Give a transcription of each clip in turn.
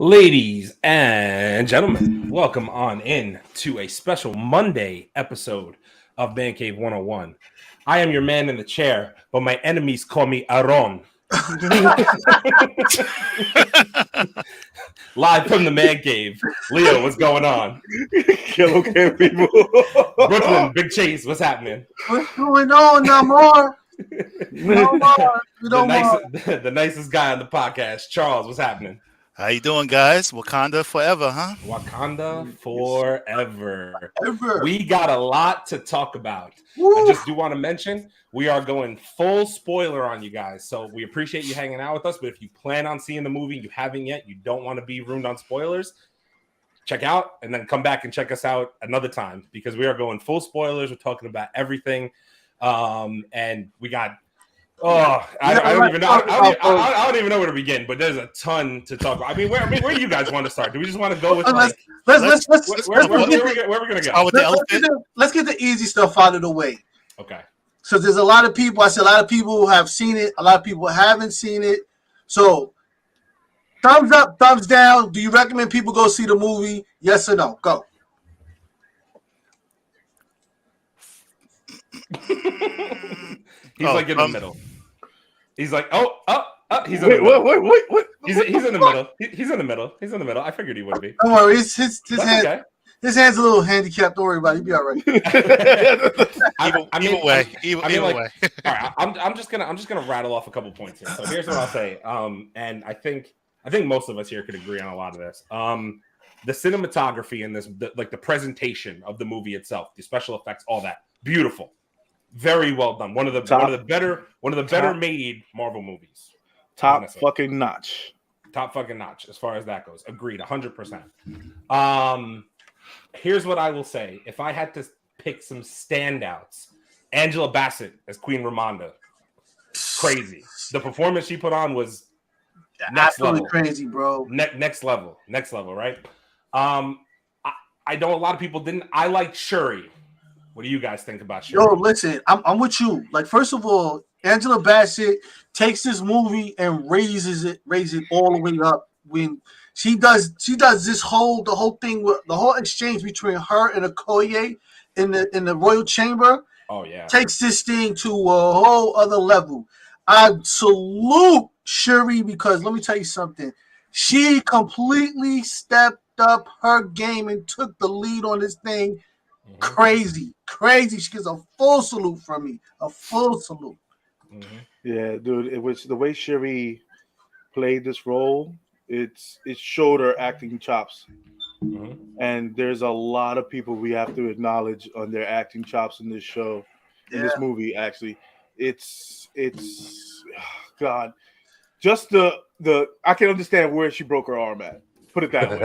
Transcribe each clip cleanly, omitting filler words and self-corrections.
Ladies and gentlemen, welcome on in to a special Monday episode of Mancave101. I am your man in the chair, but my enemies call me Aaron. Live from the man cave. Leo, what's going on? Okay, people. Brooklyn, Big Chase, what's happening? What's going on, Namor? The nicest guy on the podcast, Charles, what's happening? How you doing, guys? Wakanda forever, huh? Wakanda forever. Ever. We got a lot to talk about. Woo. I just do want to mention we are going full spoiler on you guys. So we appreciate you hanging out with us. But if you plan on seeing the movie, you haven't yet, you don't want to be ruined on spoilers, check out and then come back and check us out another time because we are going full spoilers. We're talking about everything. And we got I don't even know. I don't even know where to begin, but there's a ton to talk about. I mean, where do you guys want to start? Do we just want to go with Let's where are we gonna go? Let's get the easy stuff out of the way. Okay. So there's a lot of people. I said a lot of people who have seen it. A lot of people haven't seen it. So thumbs up, thumbs down. Do you recommend people go see the movie? Yes or no? Go. He's like in the middle. He's like, he's in Wait, the middle. what? He's in the middle. He's in the middle. He's in the middle. I figured he would be. Don't worry. His hand. Okay. His hand's a little handicapped. Don't worry about it. He'll be all right. Either way. All right. I'm just gonna rattle off a couple points here. So here's what I'll say. And I think most of us here could agree on a lot of this. The cinematography in this, the presentation of the movie itself, the special effects, all that, beautiful. Very well done. One of the better made Marvel movies. Top fucking notch As far as that goes. Agreed, 100%. Here's what I will say. If I had to pick some standouts, Angela Bassett as Queen Ramonda, crazy. The performance she put on was next level. Crazy, bro. Next level, right? I know a lot of people didn't. I like Shuri. What do you guys think about Shuri? Yo, listen, I'm with you. Like, first of all, Angela Bassett takes this movie and raises it all the way up. When she does the whole thing with the whole exchange between her and Okoye in the royal chamber. Oh yeah, takes this thing to a whole other level. I salute Shuri because let me tell you something. She completely stepped up her game and took the lead on this thing. Mm-hmm. Crazy. She gets a full salute from me. A full salute. Mm-hmm. Yeah, dude. It was the way Shuri played this role. It showed her acting chops. Mm-hmm. And there's a lot of people we have to acknowledge on their acting chops in this show, in this movie. Actually, it's God. Just the I can understand where she broke her arm at. Put it that way.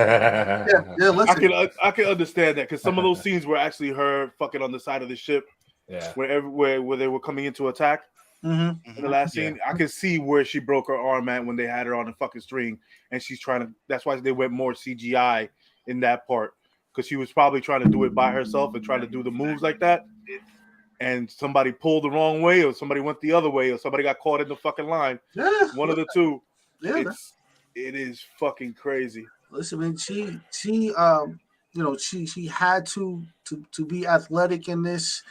I can understand that because some of those scenes were actually her fucking on the side of the ship, where they were coming into attack. Mm-hmm. In the last scene, I can see where she broke her arm at when they had her on the fucking string, and she's trying to. That's why they went more CGI in that part because she was probably trying to do it by herself and trying to do the moves like that. And somebody pulled the wrong way, or somebody went the other way, or somebody got caught in the fucking line. Yeah, one of the two. Yeah, it is fucking crazy. Listen, man, she had to be athletic in this.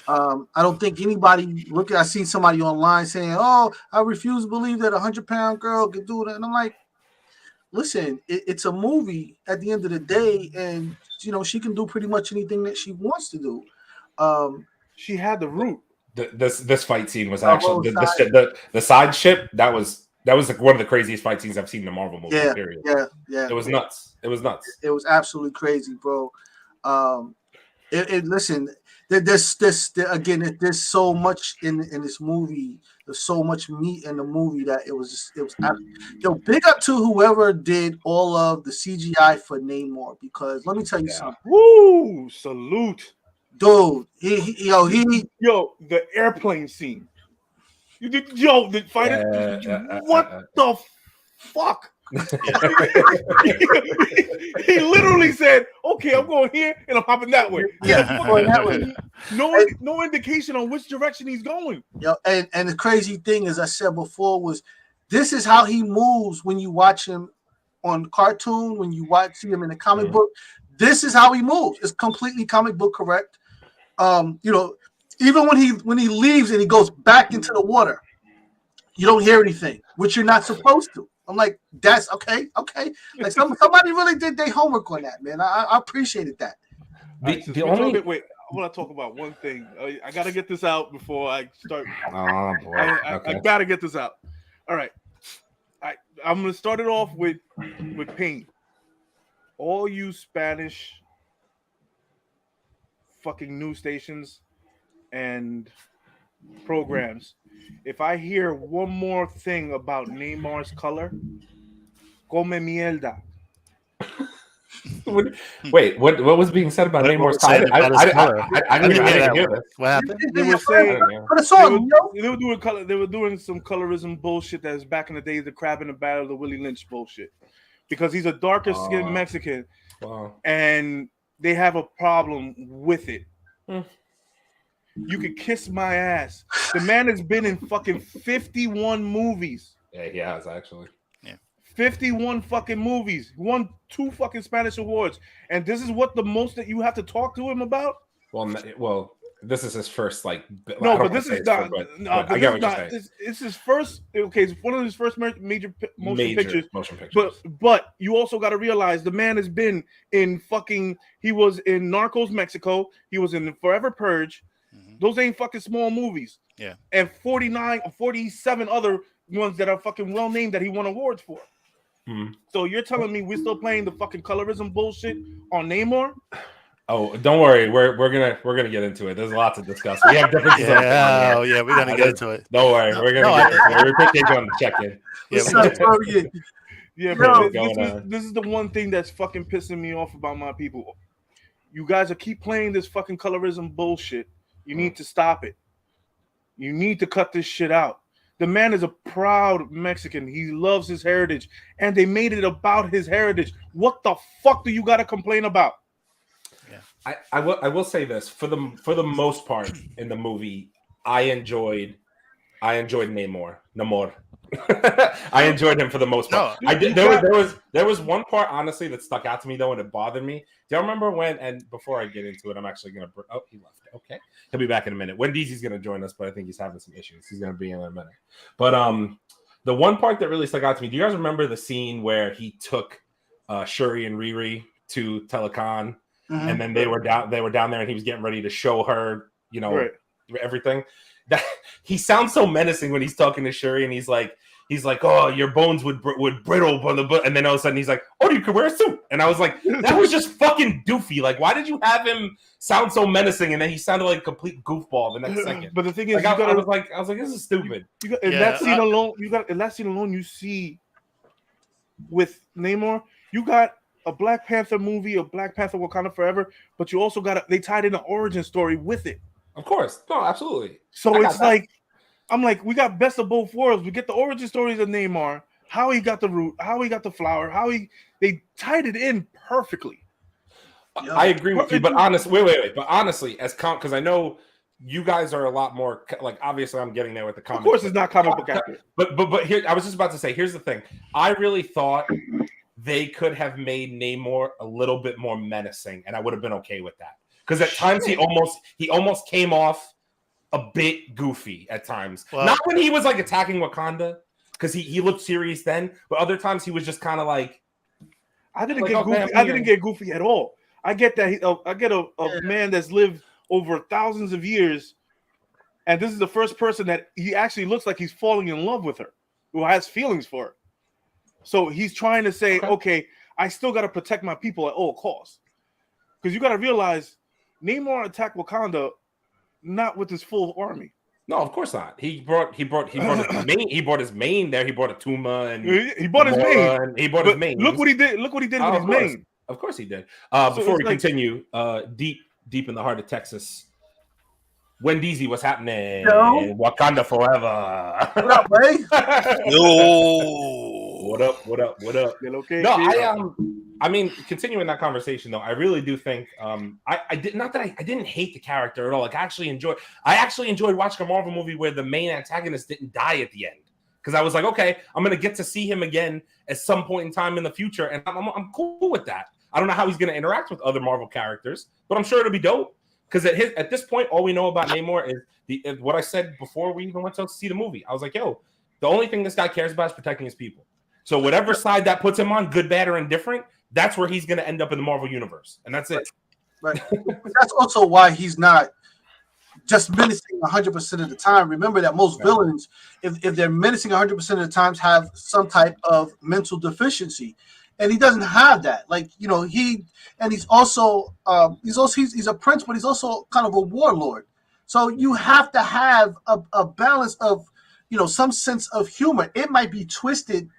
I don't think anybody I seen somebody online saying, "Oh, I refuse to believe that 100-pound girl can do that." And I'm like, listen, it's a movie at the end of the day, and she can do pretty much anything that she wants to do. She had the root. This fight scene was actually the side ship that was like one of the craziest fight scenes I've seen in the Marvel movie. Period. Yeah. It was nuts. It was absolutely crazy, bro. Listen, there's so much in this movie. There's so much meat in the movie that it was big up to whoever did all of the CGI for Namor because let me tell you something. Woo! Salute, dude. The airplane scene. The fighter. What the fuck? He literally said, "Okay, I'm going here and I'm hopping that way." Yeah, going that way. No indication on which direction he's going. And the crazy thing, as I said before, was this is how he moves when you watch him on cartoon, when you see him in the comic book, this is how he moves. It's completely comic book correct. You know, even when he leaves and he goes back into the water, you don't hear anything, which you're not supposed to. I'm like, that's okay. Like somebody really did their homework on that, man. I appreciated that. Wait, I want to talk about one thing. I got to get this out before I start. Oh boy, I got to get this out. All right, I'm gonna start it off with Pain. All you Spanish fucking news stations and programs, if I hear one more thing about Neymar's color, come mierda. Wait, what was being said about Neymar's color? I didn't hear this. What happened? They were saying they were doing some colorism bullshit that's back in the days, the crab in the barrel, the Willie Lynch bullshit, because he's a darker skinned Mexican, and they have a problem with it. You could kiss my ass. The man has been in fucking 51 movies. Yeah, he has actually. 51 fucking movies. Won 2 fucking Spanish awards. And this is what the most that you have to talk to him about? Well, this is his first No, but this is not. I get what you're saying. It's his first. Okay, it's one of his first major motion pictures. But you also got to realize the man has been in fucking. He was in Narcos Mexico. He was in Forever Purge. Those ain't fucking small movies. Yeah. And 47 other ones that are fucking well named that he won awards for. So you're telling me we're still playing the fucking colorism bullshit on Namor? Oh, don't worry, we're gonna get into it. There's a lot to discuss. We have differences. Yeah, we're gonna get into it. Don't worry, we're gonna get into it. We appreciate you on the check-in. This is the one thing that's fucking pissing me off about my people. You guys are keep playing this fucking colorism bullshit. You need to stop it. You need to cut this shit out. The man is a proud Mexican. He loves his heritage, and they made it about his heritage. What the fuck do you got to complain about? Yeah. I will say this for the most part in the movie, I enjoyed Namor. I enjoyed him for the most part. No, I did. There was one part honestly that stuck out to me though, and it bothered me. Do you remember when? And before I get into it, I'm actually gonna. Oh, he left. Okay, he'll be back in a minute. When DZ's gonna join us, but I think he's having some issues. He's gonna be in a minute. But the one part that really stuck out to me. Do you guys remember the scene where he took Shuri and Riri to Telecon, and then they were down there, and he was getting ready to show her, everything. That he sounds so menacing when he's talking to Shuri, and he's like, oh, your bones would brittle on the butt, and then all of a sudden he's like, oh, you could wear a suit, and I was like, that was just fucking doofy. Like, why did you have him sound so menacing, and then he sounded like a complete goofball the next second? But the thing is, I was like, this is stupid. In that scene alone, you see with Namor, you got a Black Panther movie, a Black Panther Wakanda Forever, but you also they tied in an origin story with it. Of course. No, absolutely. So it's like, I'm like, we got best of both worlds. We get the origin stories of Namor, how he got the root, how he got the flower, they tied it in perfectly. I agree with you, but wait. But honestly, because I know you guys are a lot more like, obviously I'm getting there with the comic. Of course, it's not comic book accurate. But here, I was just about to say, here's the thing. I really thought they could have made Namor a little bit more menacing, and I would have been okay with that. Because at times he almost came off a bit goofy at times. Well, not when he was like attacking Wakanda, because he looked serious then, but other times he was just kind of like. I didn't get goofy. I didn't get goofy at all. I get that. I get a man that's lived over thousands of years, and this is the first person that he actually looks like he's falling in love with her, who has feelings for her. So he's trying to say, okay, I still got to protect my people at all costs, because you got to realize. Namor attacked Wakanda, not with his full army. No, of course not. He brought his main. He brought his main there. He brought a Tuma and he brought his main. He brought his main. Look what he did. Look what he did with his main. Of course he did. Before we continue, deep in the heart of Texas, Wendy's, what's happening? Yo. Wakanda forever. What up, Ray? Yo. What up? Okay, no, I mean, continuing that conversation though, I really do think I didn't hate the character at all. Like I actually enjoyed watching a Marvel movie where the main antagonist didn't die at the end. because I was like, okay, I'm gonna get to see him again at some point in time in the future, and I'm cool with that. I don't know how he's gonna interact with other Marvel characters, but I'm sure it'll be dope. Because at this point, all we know about Namor is what I said before we even went to see the movie. I was like, yo, the only thing this guy cares about is protecting his people. So whatever side that puts him on, good, bad, or indifferent, that's where he's going to end up in the Marvel universe. And that's it. Right. That's also why he's not just menacing 100% of the time. Remember that most villains, if they're menacing 100% of the times, have some type of mental deficiency. And he doesn't have that. Like, you know, he's a prince, but he's also kind of a warlord. So you have to have a balance of, you know, some sense of humor. It might be twisted,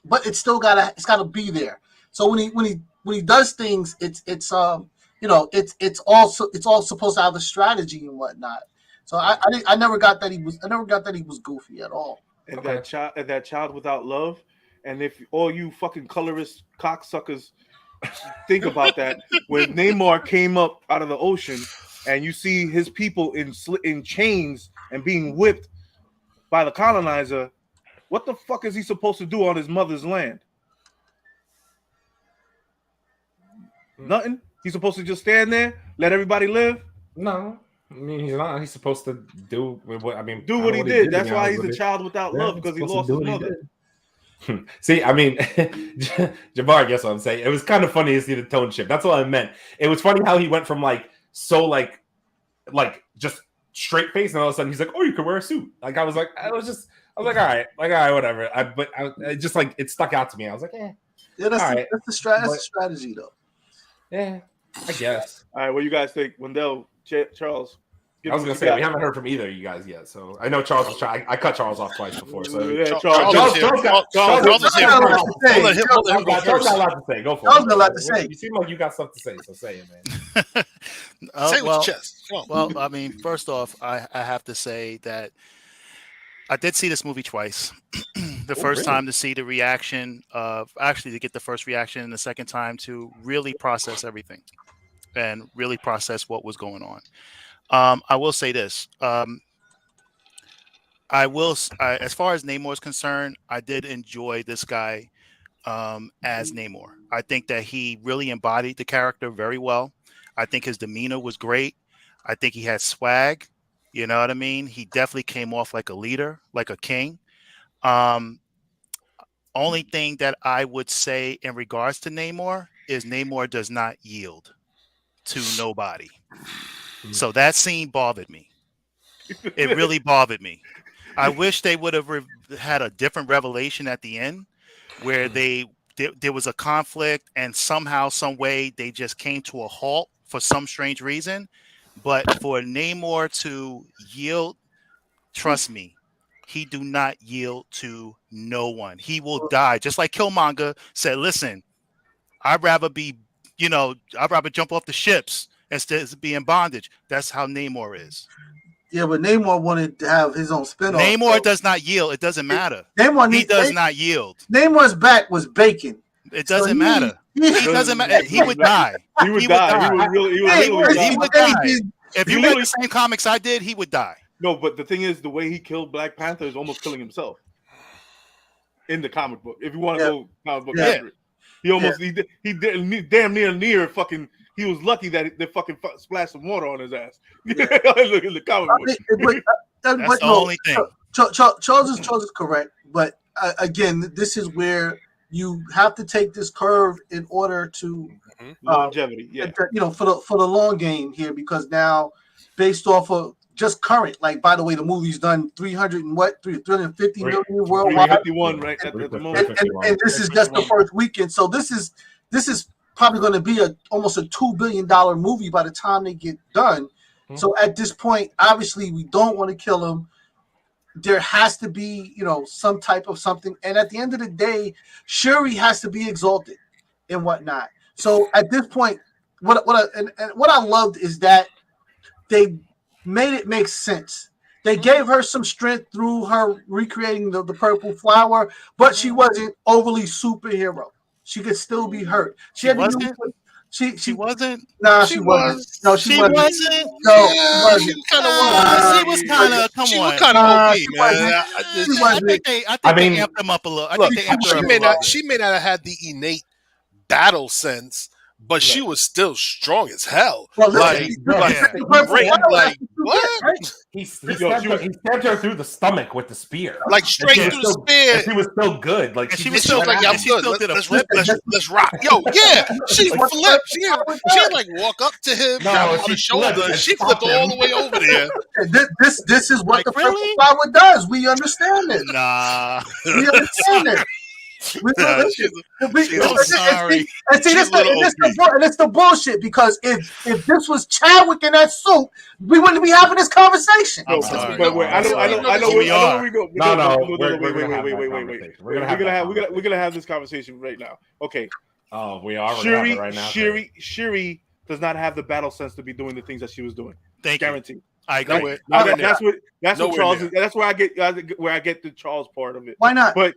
but it's gotta be there. So when he does things, it's all supposed to have a strategy and whatnot. So I never got that he was goofy at all. And that child without love. And if all you fucking colorist cocksuckers think about that, when Namor came up out of the ocean and you see his people in chains and being whipped by the colonizer, what the fuck is he supposed to do on his mother's land? Nothing. He's supposed to just stand there, let everybody live? No. I mean, he's not. He's supposed to do what he did. That's why he's a child without love, because he lost his mother. See, I mean, Jabbar, guess what I'm saying? It was kind of funny to see the tone shift. That's what I meant. It was funny how he went from like just straight face, and all of a sudden he's like, "Oh, you can wear a suit." Like I was like, all right, whatever. It just like it stuck out to me. I was like, yeah, that's the strategy, though. Yeah, I guess. All right, what do you guys think, Wendell, Charles? I was gonna say we haven't heard from either of you guys yet, so I know Charles was trying. I cut Charles off twice before, so Charles got a lot to say. Go for it. Charles got a lot to say. You seem like you got stuff to say, so say it, man. Say it with your chest. Well, I mean, first off, I have to say that I did see this movie twice. The first time to see the reaction to get the first reaction, and the second time to really process everything and really process what was going on. I will say this. As far as Namor is concerned, I did enjoy this guy as Namor. I think that he really embodied the character very well. I think his demeanor was great. I think he had swag. You know what I mean? He definitely came off like a leader, like a king. Only thing that I would say in regards to Namor is Namor does not yield to nobody. So that scene bothered me. It really bothered me. I wish they would have had a different revelation at the end where there was a conflict and somehow, some way they just came to a halt for some strange reason. But for Namor to yield, trust me, he do not yield to no one. He will die. Just like Killmonger said, listen, I'd rather jump off the ships instead of being in bondage. That's how Namor is. Yeah, but Namor wanted to have his own spin-off. Namor does not yield. It doesn't matter. He does not yield. Namor's back was bacon. It doesn't matter. He doesn't matter. He would die. He would die. He would die. If you read the same comics I did, he would die. No, but the thing is, the way he killed Black Panther is almost killing himself in the comic book. If you want to go comic book accurate, he damn near fucking. He was lucky that they fucking splashed some water on his ass. Look in the comic book. That's the only thing. Charles is correct, but again, this is where you have to take this curve in order to longevity. For the long game here, because now, based off of just current, like by the way, the movie's done 350 million worldwide. 351 right at the moment, and this is just the first weekend. So this is probably going to be almost a $2 billion movie by the time they get done. Mm-hmm. So at this point, obviously, we don't want to kill him. There has to be, some type of something. And at the end of the day, Shuri has to be exalted and whatnot. So at this point, what I loved is that they made it make sense. They gave her some strength through her recreating the purple flower, but she wasn't overly superhero. She could still be hurt. She had to use She wasn't. Nah, She she wasn't. was. No, she She wasn't. wasn't. No, Yeah, she wasn't. she kind of was. She was kind of. Come She on. was kind of OP, she man. wasn't. I She just- wasn't. I mean, think they amped them up a little. I Look, think they amped her she up a may little not. bit. She may not have had the innate battle sense, but she was still strong as hell. Well, Like, listen, great. Like what? He stabbed her through the stomach with the spear. Like straight And through she was the spear. And she was still good. Like And she And was she was still like, "Yeah, I'm she good. still did a Let's flip. let's rock." Yo, yeah, she flipped. She didn't like walk up to him, No, grab him on she the shoulder. flipped and She stopped flipped all him. the way over there. this is what Like, the really? purple flower does. We understand it. Nah. We understand it. We Nah, understand she's- it. I'm sorry. And see, She's a little and it's the bullshit because if this was Chadwick in that suit, we wouldn't be having this conversation. I'm No, sorry. but wait, I know We where are. we go. No, Wait, we're gonna have that wait. conversation. We're gonna have this conversation right now. Okay, Oh, we are. We're gonna have Shuri, it right now. Shuri does not have the battle sense to be doing the things that she was doing. Thank you. Guaranteed. I agree. Nowhere, Now, nowhere near. that's what Nowhere Charles. near. That's where I get the Charles part of it. Why not? But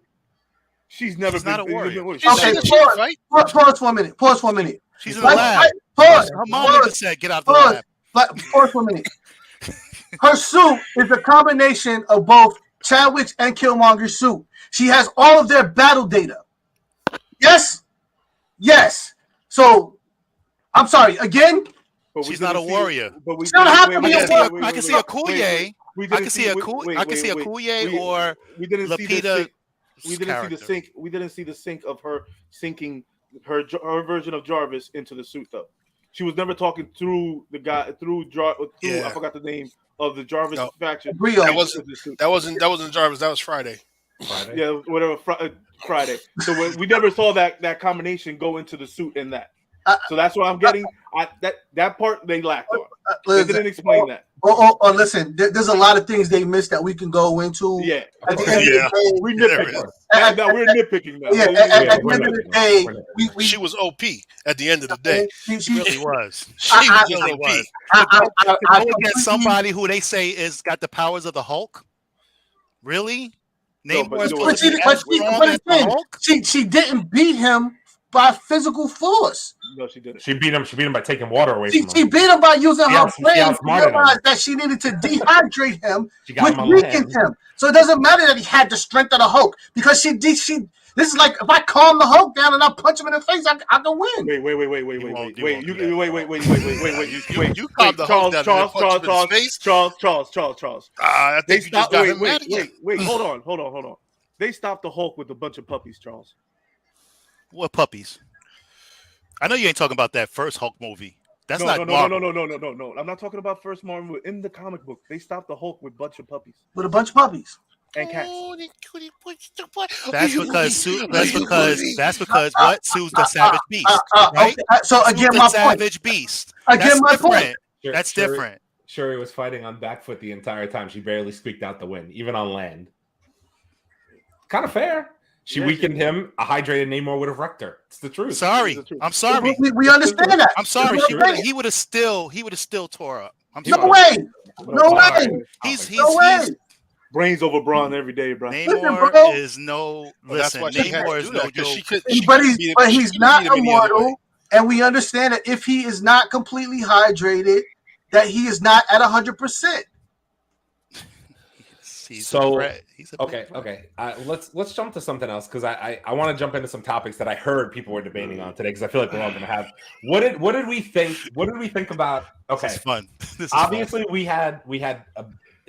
she's never She's been not a warrior. She's Okay, not a She warrior. fight. Pause for a minute. Pause for a minute. She's in the lab. Pause. Her mom even said, "Get out the Pause. lab." Pause for a minute. Her suit is a combination of both Chadwick's and Killmonger's suit. She has all of their battle data. Yes? Yes. So, I'm sorry. Again, But we She's not didn't a see- warrior. But we She don't have to wait, be a wait, warrior. wait, I wait, can see wait, Okoye. wait, we I didn't can see wait, Okoye. wait, I can see wait. Okoye or We didn't see the Lapita. sync. We didn't see the character. sync. We didn't see the sync of her syncing her version of Jarvis into the suit though. She was never talking through the guy through Yeah. I forgot the name of the Jarvis No. faction. Rio. That wasn't Jarvis. That was Friday. Friday. Yeah, whatever. Friday. So we never saw that combination go into the suit in that. So that's what I'm getting. That part they lacked on. They didn't explain that. Listen, there's a lot of things they missed that we can go into. Yeah. At the end of Yeah. the day, We There nitpicking. is. Now we're nitpicking now. Yeah, at the end of the day, we She was OP at the end of the day. she really was. She I- was really OP. was. I Go against completely- somebody who they say is got the powers of the Hulk. Really? No, Namor but is no, supposed to be but as strong as the again, Hulk? she didn't beat him by physical force. No, she didn't. She beat him by taking water away She from him. beat him by using her She brain to outsmarted him. realize that she needed to dehydrate him, She got which him on the weakened hand. him. So it doesn't matter that he had the strength of the Hulk because she. This is like if I calm the Hulk down and I punch him in the face, I can win. Wait. You Wait. won't do that. You calmed the Hulk down and then punched him in his face? Charles. I They think you just stopped. got him mad again. Wait. Hold on. They stopped the Hulk with a bunch of puppies, Charles. What puppies? I know you ain't talking about that first Hulk movie. That's No. not Marvel. No. I'm not talking about first Marvel. In the comic book, they stopped the Hulk with a bunch of puppies With a bunch of puppies. and cats. That's because what? Sue's the savage beast, right? Okay. So again, Sue's my the point. savage beast. Again, That's my point. different. That's different. Shuri was fighting on back foot the entire time. She barely squeaked out the win, even on land. Kind of fair. She Yeah, weakened him. A hydrated Namor would have wrecked her. It's the truth. Sorry, It's the truth. I'm sorry. We understand that. I'm sorry, That's what I'm Shuri. saying. He would have still tore up. I'm No sorry. way. No sorry. way. He's No way. Brains over brawn every day, bro. Namor bro. is no. Well, that's Listen, why she had Namor to is do no that because joke. But he's not immortal, and we understand that if he is not completely hydrated, that he is not at 100%. He's So, a threat. He's a big Okay. threat. Let's jump to something else because I want to jump into some topics that I heard people were debating on today because I feel like we're all going to have. What did we think? What did we think about? Okay, This is fun. This is obviously we had a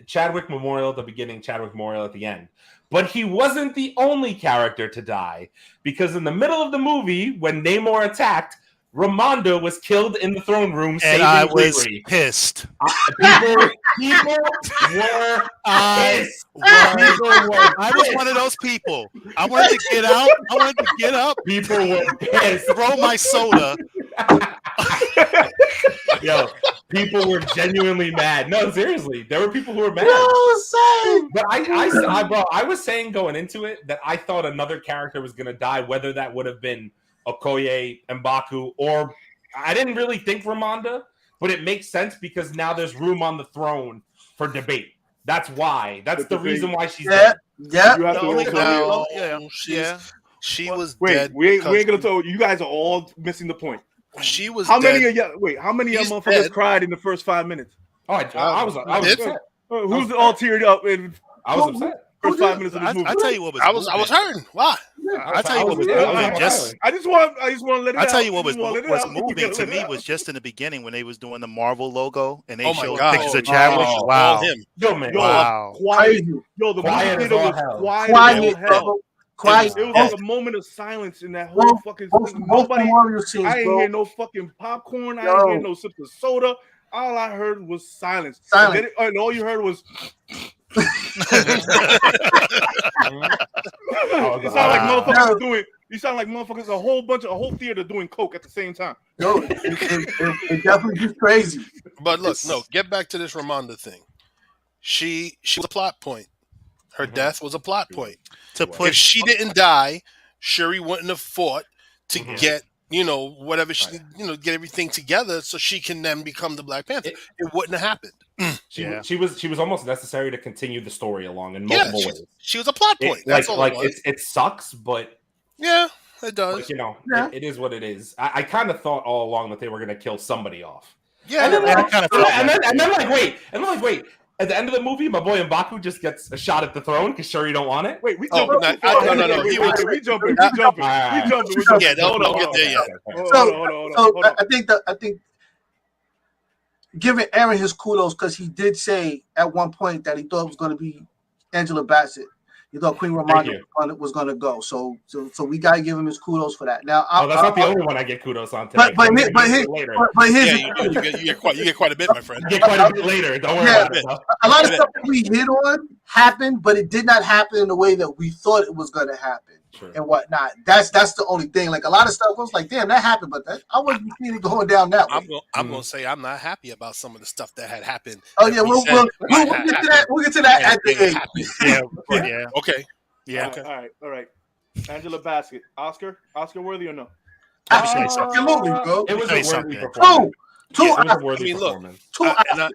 Chadwick Memorial at the beginning, Chadwick Memorial at the end, but he wasn't the only character to die because in the middle of the movie when Namor attacked, Ramonda was killed in the throne room, and saving I was Riri. pissed. People were pissed. I was one of those people. I wanted to get out. I wanted to get up, People were pissed. throw my soda. Yo, people were genuinely mad. No, seriously, there were people who were mad. But I was saying going into it that I thought another character was gonna die, whether that would have been Okoye, M'Baku, or I didn't really think Ramonda, but it makes sense because now there's room on the throne for debate. That's why. That's the reason why she's dead. Yeah. You have to No, Yeah. she was Wait, dead. we ain't because- gonna tell you guys are all missing the point. She was How dead. many of y'all? Wait, how many of He's y'all motherfuckers dead. cried in the first 5 minutes? Oh, I was upset. Who's all teared up in I was upset. first 5 minutes of this movie? I tell you what was. I was hurting. Why? I tell you what was Yeah, moving. I just want to let it out. I tell you what was was moving to me was just in the beginning when they was doing the Marvel logo and they Oh my showed God. pictures of Chadwick. Oh, Wow. All him. Yo, man. Wow. Quiet. Crazy. Yo, the Quiet movie as theater all was hell. quiet. Quiet, as hell. bro. Quiet. It was Yeah. like a moment of silence in that whole fucking thing. Both Nobody. Warrior scenes, I ain't bro. hear no fucking popcorn. I Yo. ain't hear no sips of soda. All I heard was silence. Silence. And all you heard was. You sound like motherfuckers doing. You sound like motherfuckers. A whole theater doing coke at the same time. Yo, it definitely gets crazy. But look, no, get back to this Ramonda thing. She was a plot point. Her death was a plot point. To If push. she didn't die, Shuri wouldn't have fought to get, whatever she, get everything together so she can then become the Black Panther. It wouldn't have happened. She was almost necessary to continue the story along in multiple ways. She was a plot point. That's all it was. It sucks, but Yeah, it does. It is what it is. I kind of thought all along that they were going to kill somebody off. Yeah, And then, I kind of felt wait. At the end of the movie, my boy M'Baku just gets a shot at the throne because Shuri don't want it. Wait, we Oh, jumping. no. We jumping. Yeah, don't get there yet. Hold on. I think giving Aaron his kudos because he did say at one point that he thought it was going to be Angela Bassett. He thought Queen Ramonda was going to go. So we got to give him his kudos for that. Now, that's not the only one I get kudos on today. But his You get quite a bit, my friend. Get quite a bit later. Don't worry about it. A lot of stuff that we hit on happened, but it did not happen in the way that we thought it was going to happen and whatnot. That's the only thing. Like a lot of stuff, I was like, damn, that happened, but I wasn't seeing it going down that way. I'm going to say I'm not happy about some of the stuff that had happened. Oh yeah, we'll get to that. We'll get to that at the end. Yeah. Okay. Yeah. Okay. All right. Angela Bassett, Oscar worthy or no? Absolutely, bro. It was a worthy something. performance. Two. It was a worthy look, performance.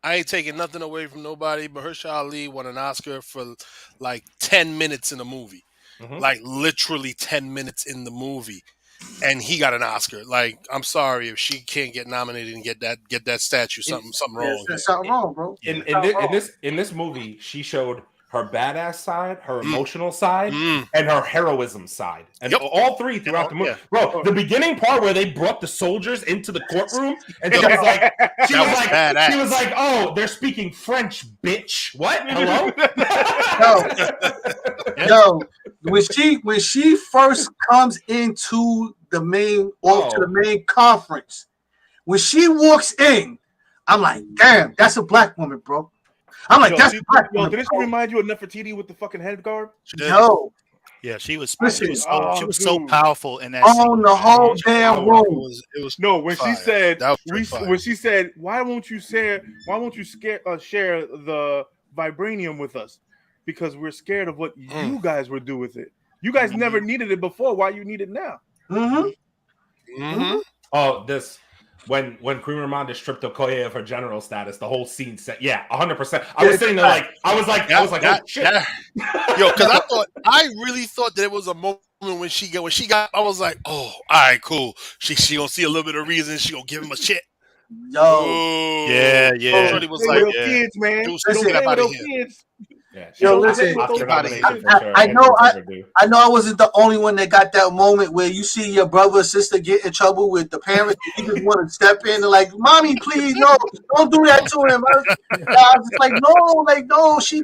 I ain't taking nothing away from nobody, but Mahershala Ali won an Oscar for like 10 minutes in a movie. Like literally 10 minutes in the movie. And he got an Oscar. Like, I'm sorry if she can't get nominated and get that statue. Something wrong. There's something wrong, bro. In this movie, she showed her badass side, her emotional side, and her heroism side, and all three throughout the movie. Yeah. Bro, the beginning part where they brought the soldiers into the courtroom, and she was like, "Oh, they're speaking French, bitch." What? Hello? Yo, when she first comes into the main to the main conference, when she walks in, I'm like, damn, that's a black woman, bro. I'm like, that's a black woman. Did this remind you of Nefertiti with the fucking head guard? Yo. Yeah, she was Listen, so powerful in that on the whole damn room. It was no, when fire. she said, why won't you share the vibranium with us? Because we're scared of what you guys would do with it. You guys never needed it before. Why you need it now? Oh, this when Queen Ramonda stripped Okoye of her general status, the whole scene set. Yeah, 100%. I was sitting there I was like, oh shit. Yo, because I really thought that it was a moment when she got. I was like, oh, all right, cool. She gonna see a little bit of reason. She gonna give him a shit. Yo, yeah. Shorty was like, kids, man. Don't get up out of here. Yeah, yo, listen. I know I wasn't the only one that got that moment where you see your brother or sister get in trouble with the parents. You just want to step in and like, mommy, please, no, don't do that to him. I was just like, no, she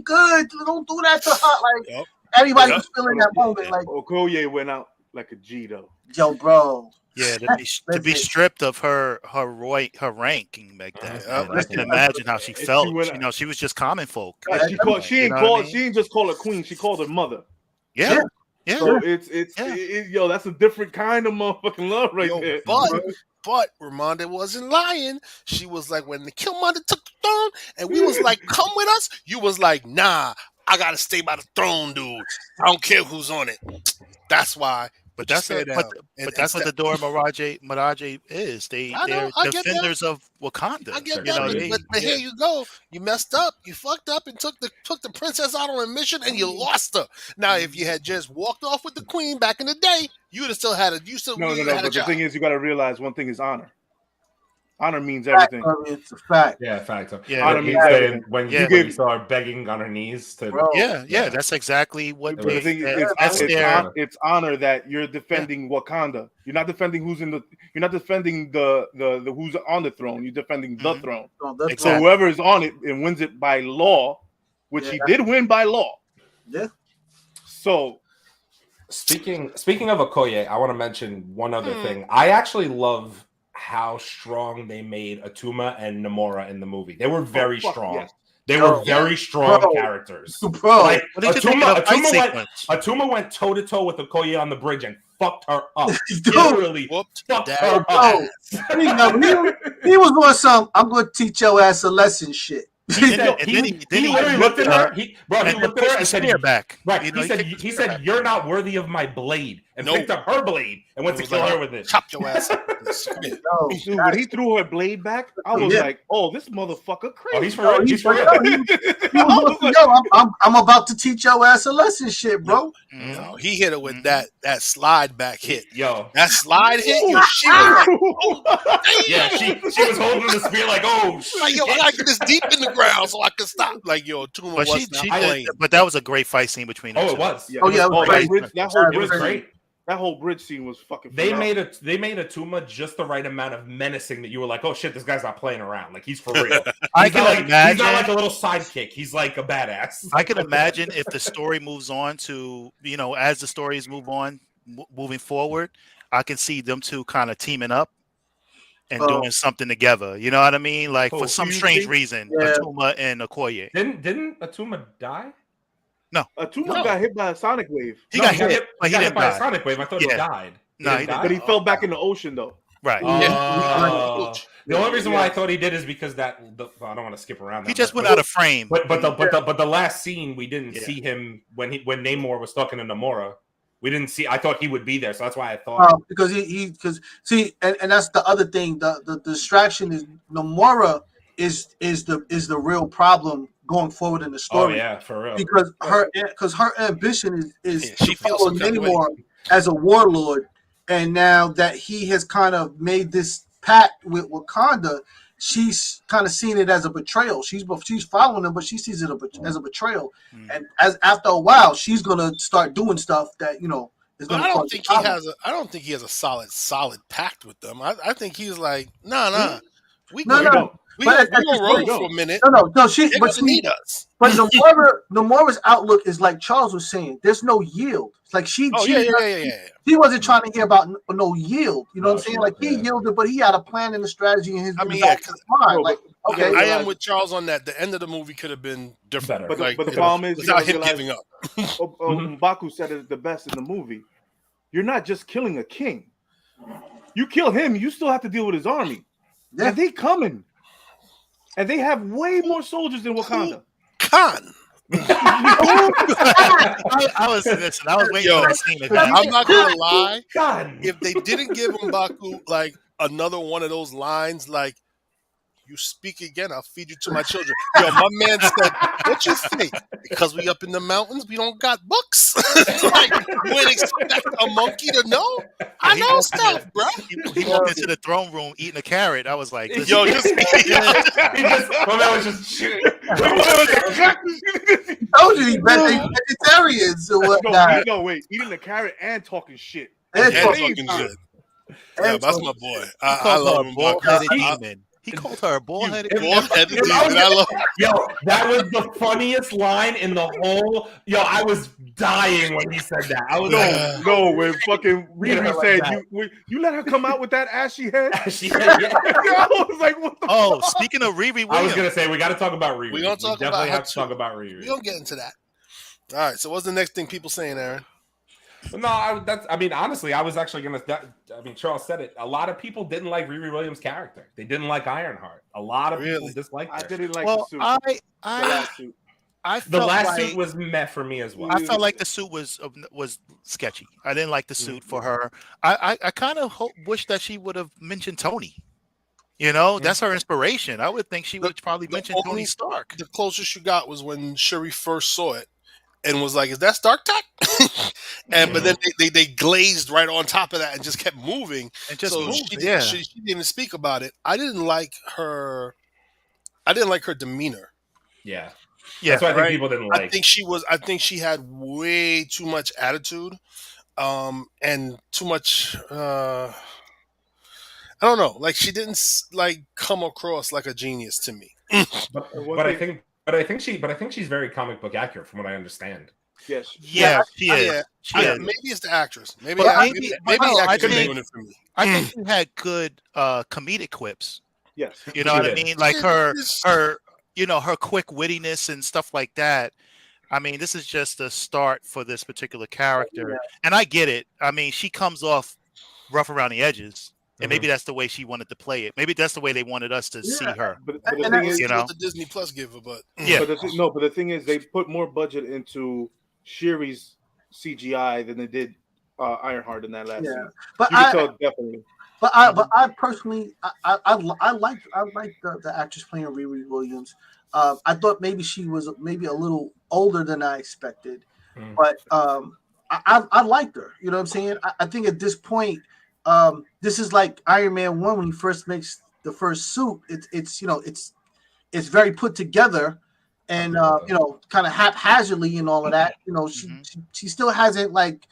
good. Don't do that to her. Like everybody was feeling that moment. Like Okoye went out like a G though. Yo, bro. Yeah, to be stripped of her ranking back then. I can imagine how she felt. She was just common folk. She didn't just call her queen. She called her mother. Yeah. So yo, that's a different kind of motherfucking love there. But Ramonda wasn't lying. She was like, when the Killmonger took the throne, and we was like, come with us. You was like, nah, I gotta stay by the throne, dude. I don't care who's on it. That's why But Put that's your a, fear but, down but and that's what the step. Dora Milaje is. I know, They're I get that. defenders of Wakanda. I get You know, that, they, but here you go. You messed up. You fucked up and took the princess out on a mission, and you lost her. Now, if you had just walked off with the queen back in the day, you would have still had a you still No. had a But the job. thing is, you got to realize one thing is honor. Honor means Fact, everything. it's a fact. Yeah, fact. Yeah, Honor When means you said- everything. when Yeah. you saw her begging on her knees to. Bro. yeah, that's exactly what But the thing is, that's their. it's honor that you're defending Wakanda. You're not defending You're not defending the who's on the throne. You're defending the throne. No, that's Exactly. So whoever is on it and wins it by law, which he did win by law. Yeah. So Speaking of Okoye, I want to mention one other thing. I actually love how strong they made Atuma and Namora in the movie. They were very strong. yes. They were very strong characters. Bro, Like What did you think of the fight Atuma sequence? went toe to toe with Okoye on the bridge and fucked her up. dude, Literally Whooped fucked that her bro, up. he was on some I'm gonna teach your ass a lesson shit. He literally looked at her. He looked at her and said, spear back. "Right." You know, He said, "You're not worthy of my blade," and picked up her blade and went to kill her with it. Chop your ass up. with this. Yeah. Yo, dude, when he threw her blade back, I was like, "Oh, this motherfucker crazy." Oh, he's for real. He's for real. he was like, yo, I'm about to teach your ass a lesson shit, bro. No, he hit her with that slide back hit. Yo, That slide hit, yo, she was like, yeah, she was holding the spear like, oh, like, yo, I gotta get this deep in the ground so I can stop. Like, yo, Tuma But was not playing. but that was a great fight scene between them. Oh, two. it was. Yeah, Oh, yeah, it was that great. whole It was bridge, great. that whole bridge scene was fucking. They phenomenal. made Atuma just the right amount of menacing that you were like, oh shit, this guy's not playing around. Like he's for real. I He's can not imagine. He's not like a little sidekick. He's like a badass. I can imagine if the story moves on to, as the stories move on, moving forward, I can see them two kind of teaming up and doing something together. You know what I mean? Like for some strange reason, Atuma and Okoye. Didn't Atuma die? Atuma got hit by a sonic wave. He got hit, but he got hit didn't by a die. sonic wave. I thought he died. No, he didn't. But he fell back in the ocean though. Right. The only reason why I thought he did is because I don't want to skip around. He just went out of frame. But the last scene we didn't see him when Namor was talking to Namora. We didn't see. I thought he would be there, so that's why I thought because and that's the other thing. The distraction is Namora is the real problem going forward in the story. Oh yeah, for real. Because her ambition is she to feels follow some kind of way. Namor as a warlord, and now that he has kind of made this pact with Wakanda, she's kind of seeing it as a betrayal. She's following him, but she sees it as a betrayal. And after a while, she's gonna start doing stuff that is But gonna. I don't think he has a solid pact with them. I think he's like, nah. We gonna roll for a minute. No. They're gonna need us. But Namora's outlook is like Charles was saying. There's no yield. It's like she wasn't trying to hear about no yield. You know what I'm saying? Like he yielded, but he had a plan and a strategy in his mind. Like, okay, I am with Charles on that. The end of the movie could have been different. But the problem is, without him giving up. M'Baku said it the best in the movie. You're not just killing a king. You kill him, you still have to deal with his army. Yeah. And they coming. And they have way more soldiers than Wakanda. Khan. I was waiting for that scene. I'm not gonna lie. If they didn't give M'Baku like another one of those lines, like "You speak again, I'll feed you to my children." Yo, my man said, "What you think? Because we up in the mountains, we don't got books. Like, you wouldn't expect a monkey to know? I know stuff, bro." He walked into the throne room eating a carrot. I was like, "Yo, just my man was just shooting." Told you, vegetarians or whatnot. No, wait, eating the carrot and talking shit. And talking shit. Yeah, that's my boy. I love him. He called her a bullheaded demon. Yo, that was the funniest line in the whole. Yo, I was dying when he said that. I was when fucking Riri said you let her come out with that ashy head. Ashy head, yeah. I was like, what the fuck? Speaking of Riri, I was gonna say we got to talk about Riri. We're gonna talk definitely about have to talk about Riri. We're gonna get into that. All right. So, what's the next thing people saying, Aaron? No, honestly, I was actually gonna. Charles said it. A lot of people didn't like Riri Williams' character. They didn't like Ironheart. A lot of people disliked her. I didn't like the suit. The last suit. I The felt last like, suit was meh for me as well. I felt like the suit was sketchy. I didn't like the suit for her. I kind of wish that she would have mentioned Tony. You know, that's her inspiration. I would think she would probably mention Tony Stark. The closest you got was when Shuri first saw it and was like, "Is that Stark Tech?" But then they glazed right on top of that and just kept moving. And just so moved, she didn't even speak about it. I didn't like her demeanor. Yeah. That's what I think people didn't like. I think she had way too much attitude, and too much. I don't know. Like she didn't come across like a genius to me. but I think she's very comic book accurate from what I understand. Yes. Yeah, she is. Maybe it's the actress. Maybe the actress doing it for me. I think she had good comedic quips. Yes. You know what I mean? Like her quick wittiness and stuff like that. I mean, this is just a start for this particular character. And I get it. I mean, she comes off rough around the edges. And maybe that's the way she wanted to play it. Maybe that's the way they wanted us to see her. But the thing is, what the Disney Plus give her, but but the thing is, they put more budget into Shuri's CGI than they did Ironheart in that last season. But you can tell definitely. But I personally, I like the actress playing Riri Williams. I thought maybe she was maybe a little older than I expected, but I liked her. You know what I'm saying? I think at this point, this is like Iron Man 1 when he first makes the first suit. It's very put together and kind of haphazardly and all of that. You know, she still hasn't like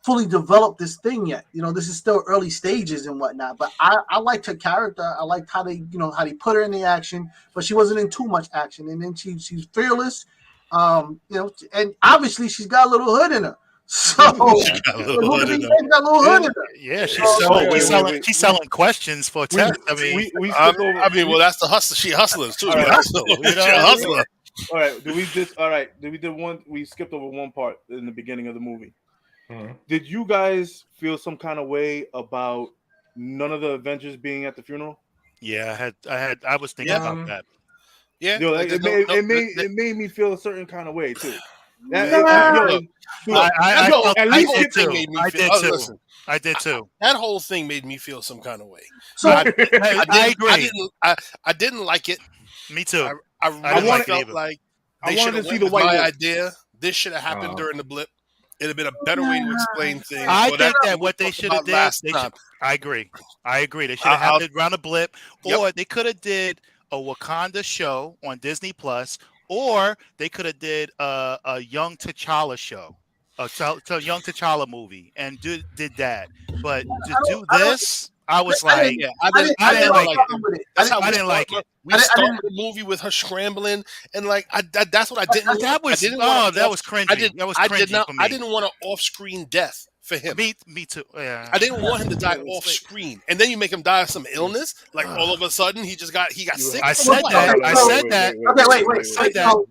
fully developed this thing yet. You know, this is still early stages and whatnot. But I liked her character. I liked how they put her in the action, but she wasn't in too much action. And then she's fearless. And obviously she's got a little hood in her. So she got a little hood in her. Yeah, she's selling questions for tests. Well, that's the hustle. She hustlers too. Right. She's a hustler. All right. We skipped over one part in the beginning of the movie. Did you guys feel some kind of way about none of the Avengers being at the funeral? Yeah, I was thinking about that. Yeah, it made me feel a certain kind of way too. I did too. That whole thing made me feel some kind of way. So I agree. I didn't like it. Me too. I felt like they should have went with my idea. This should have happened during the blip. It'd have been a better way to explain things. I think that what they should have did. I agree. They should have had it around a blip, or they could have did a Wakanda show on Disney Plus, or they could have did a Young T'Challa show, a Young T'Challa movie, and did that. But to do this, I was like, I didn't like it. We started the movie with her scrambling, and that's what I didn't. That was cringy. That was cringy for me. I didn't want an off-screen death for him. Me too. Yeah. I didn't want him to die off-screen, and then you make him die of some illness. Like all of a sudden, he got sick. I said that. Okay, wait.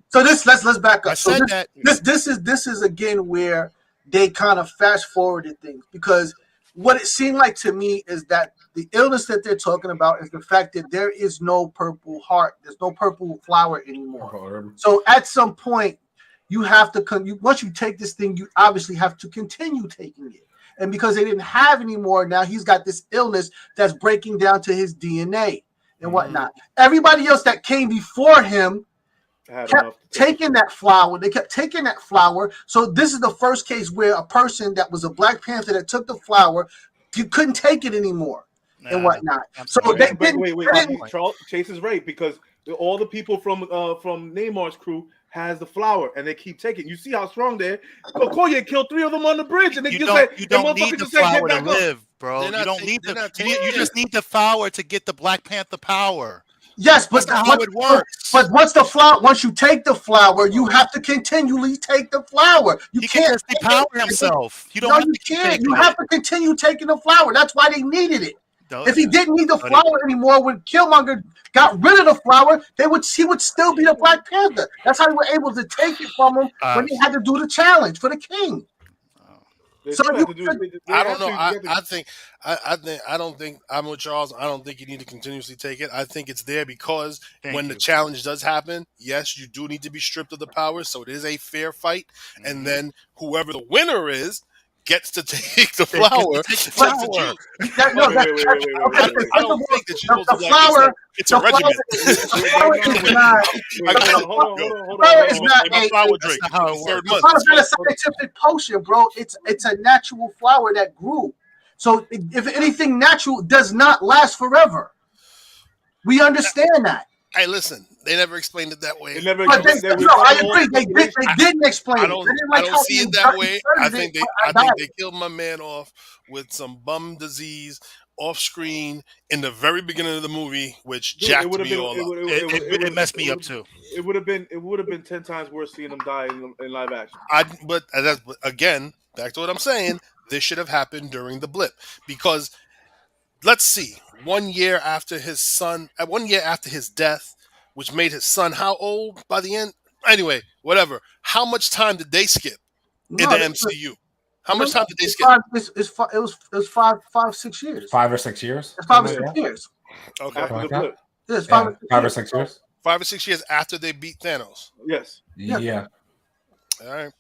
So let's back up. I said that. This is again where they kind of fast forwarded things, because what it seemed like to me is that the illness that they're talking about is the fact that there is no purple heart. There's no purple flower anymore. So at some point, you have to once you take this thing, you obviously have to continue taking it. And because they didn't have any more, now he's got this illness that's breaking down to his DNA and whatnot. Everybody else that came before him kept taking that flower. They kept taking that flower. So this is the first case where a person that was a Black Panther that took the flower, you couldn't take it anymore and whatnot. So they didn't. Wait. Chase is right, because all the people from Namar's crew has the flower, and they keep taking. You see how strong they are. Okoye killed 3 of them on the bridge, and they you don't need the flower to live, bro. You don't need you just need the flower to get the Black Panther power. Yes, but that's how it works. But once the flower, once you take the flower, you have to continually take the flower. He can't depower himself. You can't. You have to continue taking the flower. That's why they needed it. If he didn't need the flower anymore, when Killmonger got rid of the flower, he would still be the Black Panther. That's how they were able to take it from him when they had to do the challenge for the king. So still you have to do- they I have don't know. to I get the- think I don't think I'm with Charles. I don't think you need to continuously take it. I think it's there because Thank when you. the challenge does happen, yes, you do need to be stripped of the powers. So it is a fair fight, and then whoever the winner is gets to take the They get to flower. take the Substitute. flower. I don't think that you're supposed to the be flower. like, it's a regiment. The flower is not. Hold The flower is on. not My a. flower That's drink. not how it Third works. month. Flower is not a scientific potion, bro. It's a natural flower that grew. So if anything natural does not last forever, we understand that. Hey, listen, they never explained it that way. It never But explained that. no, I agree. They didn't explain I it. don't, They didn't I like don't how see he it that was way. dirty, I dirty, think they, I I think died. they killed my man off with some bum disease off screen in the very beginning of the movie, which Dude, jacked me all up. It messed me up too. It would have been 10 times worse seeing him die in live action. But again, back to what I'm saying. This should have happened during the blip because let's see, 1 year after his son, 1 year after his death, which made his son how old by the end? Anyway, whatever. How much time did they skip in the MCU? How much time did they skip? It was 5, 6 years. 5 or 6 years. It's 5 or 6 years. Okay, After the like that? flip. Yeah, it's Yeah, 5 or 6 5 or 6 years. 5 or 6 years after they beat Thanos. Yes. Yeah. All right.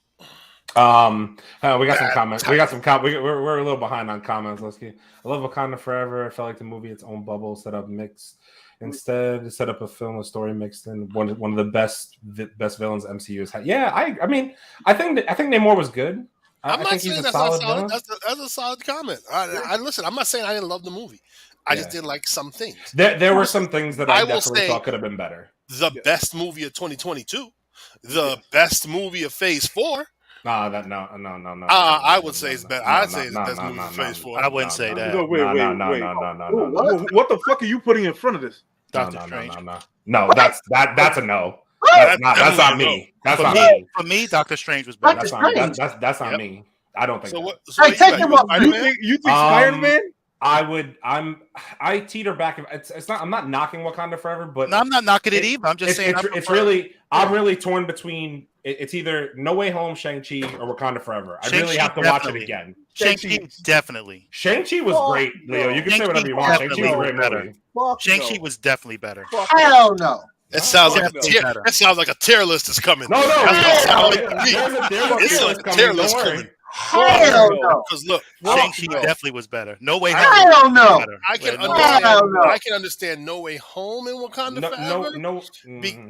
We got some comments. We're a little behind on comments. Let's get. I love Wakanda Forever. I felt like the movie its own bubble set up mixed. Instead, set up a film with story mixed in. One of the best villains MCU has had. Yeah, I mean, I think Namor was good. I'm I not think saying he's that's a solid not solid. villain. That's a solid comment. I listen. I'm not saying I didn't love the movie. I just didn't like some things. There were some things that I will definitely say thought could have been better. The best movie of 2022, the best movie of Phase 4. No. I would say it's better. I'd say it's the best movie of Phase 4. I wouldn't say that. No, wait. No. What the fuck are you putting in front of this? Doctor Strange. No, that's a no. That's not me. That's not me. For me, Doctor Strange was better. That's not me. I don't think. So that. what? So Hey, what take him up. You think Spider-Man? I teeter back. It's not. I'm not knocking Wakanda Forever, but No, I'm not knocking it either. I'm just saying. I'm really torn between. It's either No Way Home, Shang-Chi, or Wakanda Forever. I really have to watch it again. Shang-Chi, definitely. Shang-Chi was great, Leo. You can say whatever you want. Shang-Chi was a great movie. Shang-Chi was definitely better. Hell no. That sounds like better. that sounds like a tier list is coming. No. It's a tier list coming. Hell no. Because look, Shang-Chi definitely was better. No Way Home. Hell no. I can No. understand. no. I can understand No Way Home in Wakanda Forever. No.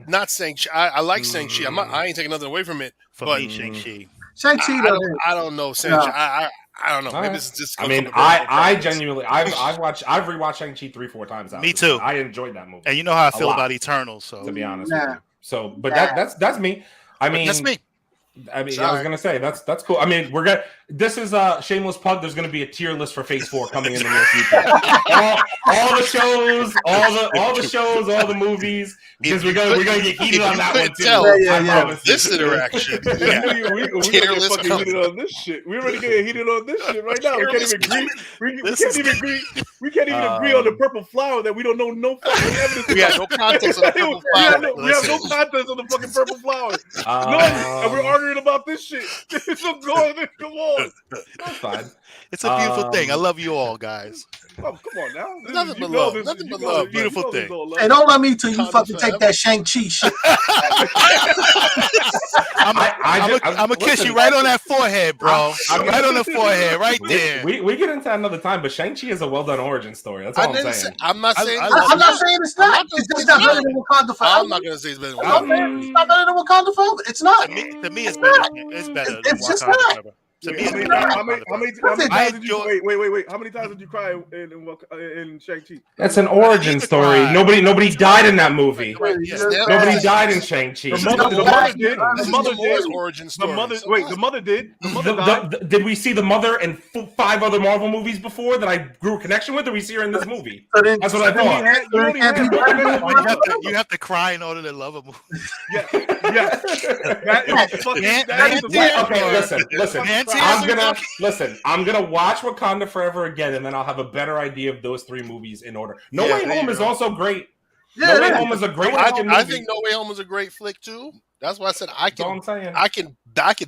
Not Shang-Chi. I like Shang-Chi. I ain't taking nothing away from it. For But me, Shang-Chi. Shang-Chi doesn't. I don't know Shang-Chi. I don't know. Maybe Alright. it's just. I mean, I genuinely, I've rewatched Shang-Chi 3-4 times. Me too. I enjoyed that movie. And you know how I feel lot. about Eternals. So To be honest Nah. with you. So, but Nah. that's me. I mean, that's me. I was gonna say that's cool. I mean, this is a shameless plug. There's gonna be a tier list for Phase 4 coming in the near future. all the shows, all the movies, because we're gonna get heated on that one too. Yeah. This interaction. We Tier get list fucking coming. heated on this shit. We already getting heated on this shit right now. We can't even agree. We can't even agree on the purple flower that we don't know no fucking evidence. We have no context on the purple flower. We have no context on the fucking purple flower. And we're arguing about this shit. So come on. That's fine. It's a beautiful thing. I love you all, guys. Oh, come on now. Nothing but love. Nothing but love. Beautiful thing. Hey, don't let me till you fucking take that Shang-Chi shit. I'm gonna kiss you right on that forehead, bro. Right on the forehead, right there. We get into that another time, but Shang-Chi is a well done origin story. That's all I'm saying. I'm not saying. I'm not saying it's not. It's just not better than Wakanda Forever. I'm not gonna say it's better than I'm Wakanda. saying it's not better than Wakanda Forever. It's not. To me, it's better. It's better. It's just Wakanda not. Forever. To me, How it's many better. times did you wait? How many times did you cry in Shang-Chi? That's an origin story. Nobody died in that movie. Yes, Nobody died in Shang-Chi. The mother did. The mother Namor's did. origin story. The mother did. The mother died. Did we see the mother in 5 other Marvel movies before that I grew a connection with, or we see her in this movie? That's what I thought. You have to cry in order to love a movie. Yeah. That is fucking. Okay, listen. I'm gonna watch Wakanda Forever again, and then I'll have a better idea of those 3 movies in order. No Way Home is also great. No Way Home is a great fucking movie. I think No Way Home is a great flick too. That's why I said I can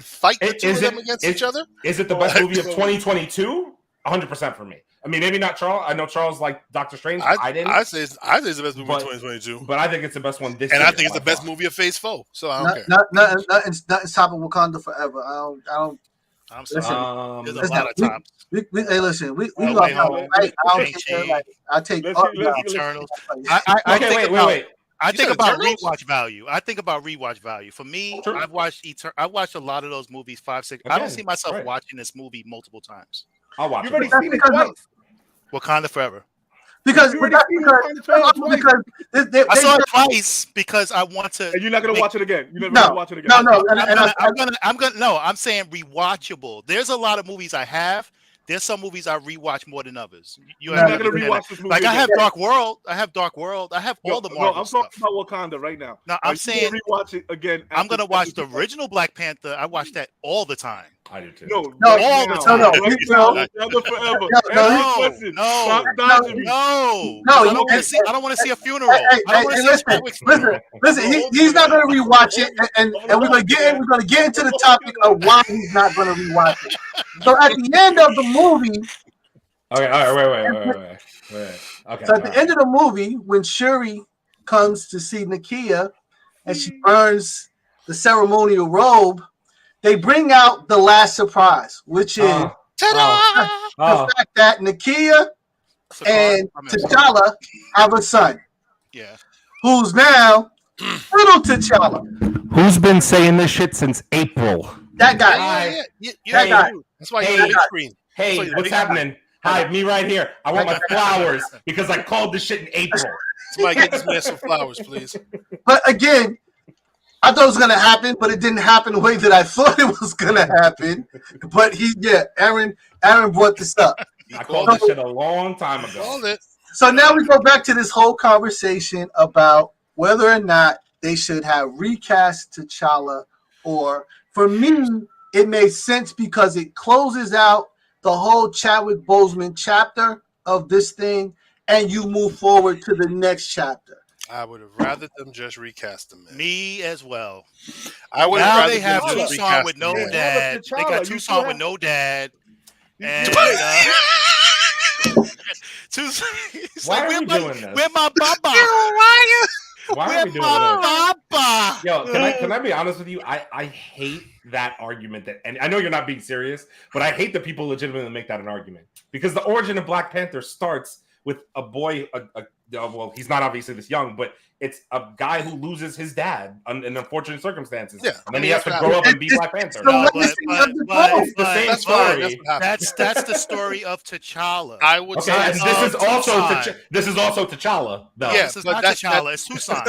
fight the two of them against each other. Is it the best movie of 2022? 100% for me. I mean, maybe not Charles. I know Charles like Doctor Strange. I didn't. I say it's the best movie of 2022. But I think it's the best one this year. And I think it's the best movie of Phase 4. So I don't care. Nothing's topping Wakanda Forever. I don't. I'm sorry. There's a lot of tops. Hey, listen. We No lost. Way Home, I take. Eternals. Wait. I think about rewatch value. For me, I've watched a lot of those movies 5, 6. I don't see myself watching this movie multiple times. I'll watch it. You've already seen it twice. Wakanda Forever. Because You already seen Wakanda twice. I saw it twice because I want to. And you're not gonna watch it again. You're never gonna watch it again. No. I'm saying rewatchable. There's a lot of movies I have. There's some movies I rewatch more than others. You're not gonna rewatch this movie. Like again. I have Dark World. I have all the Marvel No, I'm stuff. talking about Wakanda right now. No, I'm saying rewatch it again. I'm gonna watch the original Black Panther. I watch that all the time. I do too. No, all the time. Wakanda Forever. I don't want to see a funeral. Listen. He's not going to rewatch it, and we're going to get into the topic of why he's not going to rewatch it. So at the end of the movie, okay, all right, wait. Okay. So at the end of the movie, when Shuri comes to see Nakia, and she burns the ceremonial robe, they bring out the last surprise, which is the fact that Nakia and T'Challa have a son. Yeah. Who's now little T'Challa. Who's been saying this shit since April? That guy. That guy. That's why you're on the screen. Hey, what's happening? Hi, me right here. I want my flowers because I called this shit in April. Somebody get this man some flowers, please. But again, I thought it was going to happen, but it didn't happen the way that I thought it was going to happen. But Aaron brought this up. I called this shit a long time ago. So now we go back to this whole conversation about whether or not they should have recast T'Challa, or for me, it made sense because it closes out the whole Chadwick Boseman chapter of this thing, and you move forward to the next chapter. I would have rather them just recast him. Me as well. I would now have they have Tucson with no dad. They got Tucson with no dad. And Tucson. Why are we doing this? Where my baba? Why are we doing this? Baba? Yo, can I be honest with you? I hate that argument and I know you're not being serious, but I hate that people legitimately make that an argument because the origin of Black Panther starts with a boy. Well, he's not obviously this young, but it's a guy who loses his dad in unfortunate circumstances. Yeah, and then he has to grow up and be Black Panther. It's the same story. That's the story of T'Challa. I would say and this is also T'Challa. Though. Yeah, this is not T'Challa. It's Tucson.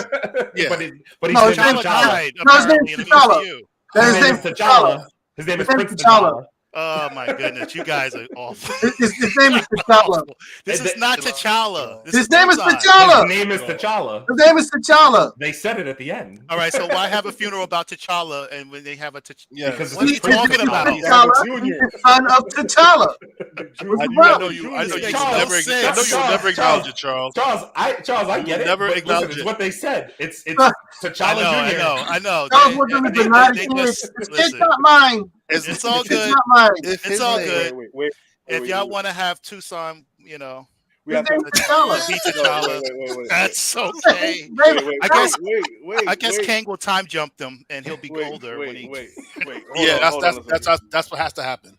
Yeah, but he's T'Challa died. His name is T'Challa. His name is T'Challa. His name is Prince T'Challa. Oh my goodness, you guys are awful. His name is T'Challa. This is not T'Challa. His name is T'Challa. His name is T'Challa. His name is T'Challa. They said it at the end. All right, so why have a funeral about T'Challa and when they have a T'Challa? Yeah, because what are you talking about? T'Challa, he's the son of T'Challa. I know you never acknowledge it, Charles. Charles, I get it. Never but acknowledge listen, it. It's what they said. It's T'Challa Jr. I know. Charles was doing the naughty thing. It's not mine. It's all good. It's not mine. It's all good. Wait, if y'all want to have Tucson, we have His name is T'Challa. Beat T'Challa. Wait. That's okay. I guess Kang will time jump them, and he'll be older when he. Wait. That's what has to happen.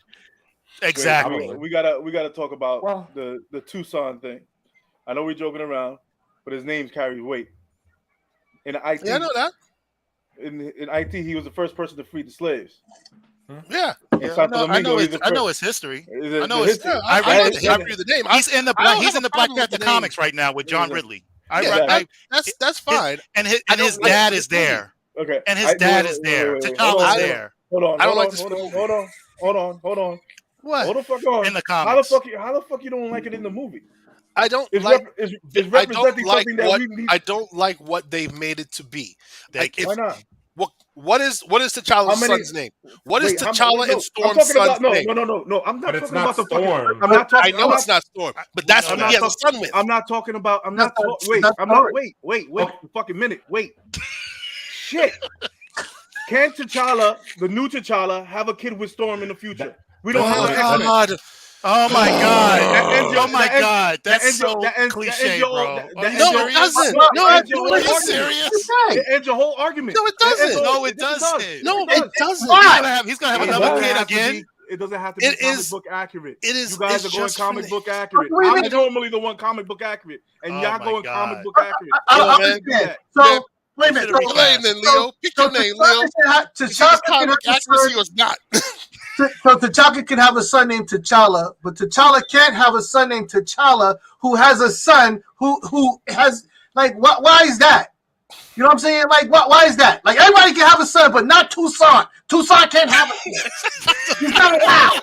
Exactly. We gotta talk about the Tucson thing. I know we're joking around, but his name carries weight. In IT, Yeah, I know that. In IT, he was the first person to free the slaves. Yeah. I know his history. I know his history. I read the name. He's in the Black Panther comics right now with John Ridley. That's fine. And his dad is there. Okay. And his dad is there. T'Challa's there. Hold on. I don't like this. Hold on. What? Hold the fuck on. In the comics. How the fuck you don't like it in the movie? I don't like what they've made it to be. Why not? What is T'Challa's son's name? What is T'Challa and Storm's son's name? No. I'm not talking about the Storm. I'm not talking. I know it's not Storm, but that's who he has a son with. I'm not talking about. Wait. Fucking minute. Wait. Shit. Can T'Challa, the new T'Challa, have a kid with Storm in the future? We don't have an God. Oh my God! Oh my God! That's so cliche, bro. No, it doesn't. No, are you serious? It ends your whole argument. No, it doesn't. No, it doesn't. No, it doesn't. He's gonna have another kid again. It doesn't have to be comic book accurate. It is. You guys are going comic book accurate. Wait, I'm normally the one comic book accurate, and y'all going comic book accurate. I understand. So wait a minute. Pick your name, then, Leo. Pick your name, Leo. T'Challa comic accuracy or not? So T'Challa can have a son named T'Challa, but T'Challa can't have a son named T'Challa who has a son who has like why is that? You know what I'm saying? Like why is that? Like everybody can have a son, but not Tucson. Tucson can't have a kid. He's not allowed.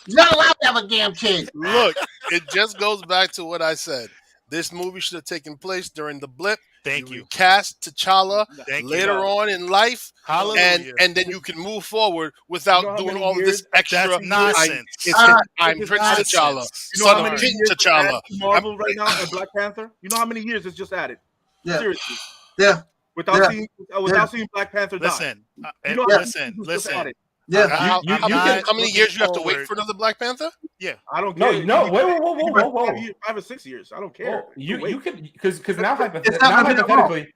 He's not allowed to have a damn kid. Look, it just goes back to what I said. This movie should have taken place during the blip. Thank you. Cast T'Challa later on in life, Hallelujah. and then you can move forward without doing all of this extra nonsense. I'm Prince T'Challa, son of King T'Challa. Marvel right now and Black Panther. You know how many years it's just added? Yeah. Seriously. Yeah. Without seeing Black Panther die. Listen. Listen. Yeah. How many years you have to wait for another Black Panther? Yeah. I don't care. No. Whoa. 5 or 6 years. I don't care. You could because now hypothetically,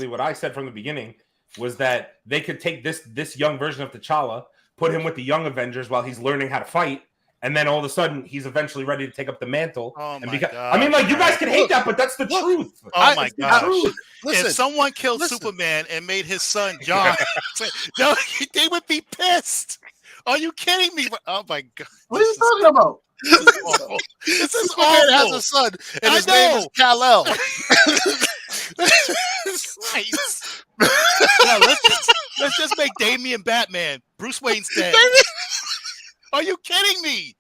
what I said from the beginning was that they could take this young version of T'Challa, put him with the young Avengers while he's learning how to fight, and then all of a sudden he's eventually ready to take up the mantle. Oh my God! I mean, like you guys can hate that, but that's the truth. Oh my gosh! Listen, if someone killed Superman and made his son John, no, they would be pissed. Are you kidding me? Oh my God! What are you talking about? This is Superman awful. has a son, and his name is Kal-El. Yeah, let's just make Damian Batman. Bruce Wayne's dead. Are you kidding me?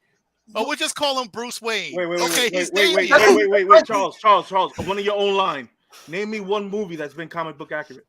Or we'll just call him Bruce Wayne. Wait, Charles, one of your own line. Name me one movie that's been comic book accurate.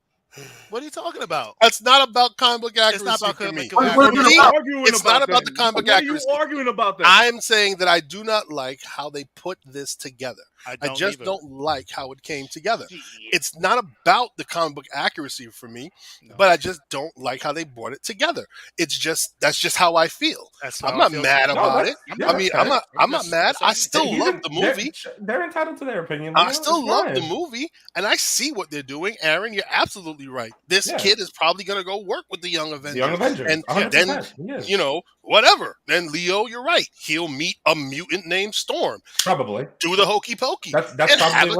What are you talking about? It's not about comic book accuracy. It's not about for me. It's not about the comic book accuracy. What are you arguing about that? I'm saying that I do not like how they put this together. I just don't like how it came together. Yeah. It's not about the comic book accuracy for me, but I just don't like how they brought it together. That's just how I feel. I'm not mad about it. I'm not mad. I still love the movie. They're entitled to their opinion. I still love the movie, and I see what they're doing. Aaron, you're absolutely right. This kid is probably going to go work with the Young Avengers. And then, whatever. Then Leo, you're right. He'll meet a mutant named Storm. Probably. Do the hokey pokey. That's probably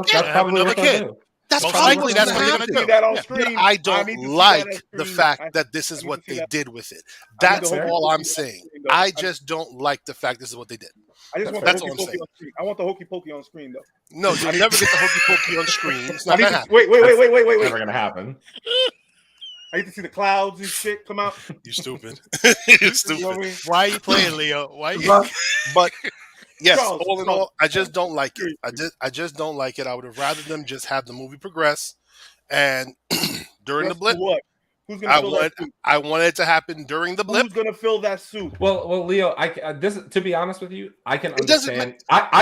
what they'll do. That's probably that's what they're going to do. That on screen. I don't like the fact that this is what they did with it. That's all I'm saying. I just don't like the fact this is what they did. That's all I'm saying. I want the hokey pokey on screen, though. No, you'll never get the hokey pokey on screen. It's not going to happen. Wait. Never going to happen. I get to see the clouds and shit come out. You stupid. You stupid. Why are you playing, Leo? Why? But yes, all in all, I just don't like it. I just don't like it. I would have rather them just have the movie progress, and during the blip, what? Who's gonna fill that suit? I want it to happen during the blip. Who's gonna fill that suit? Well, Leo, to be honest with you, I can understand. First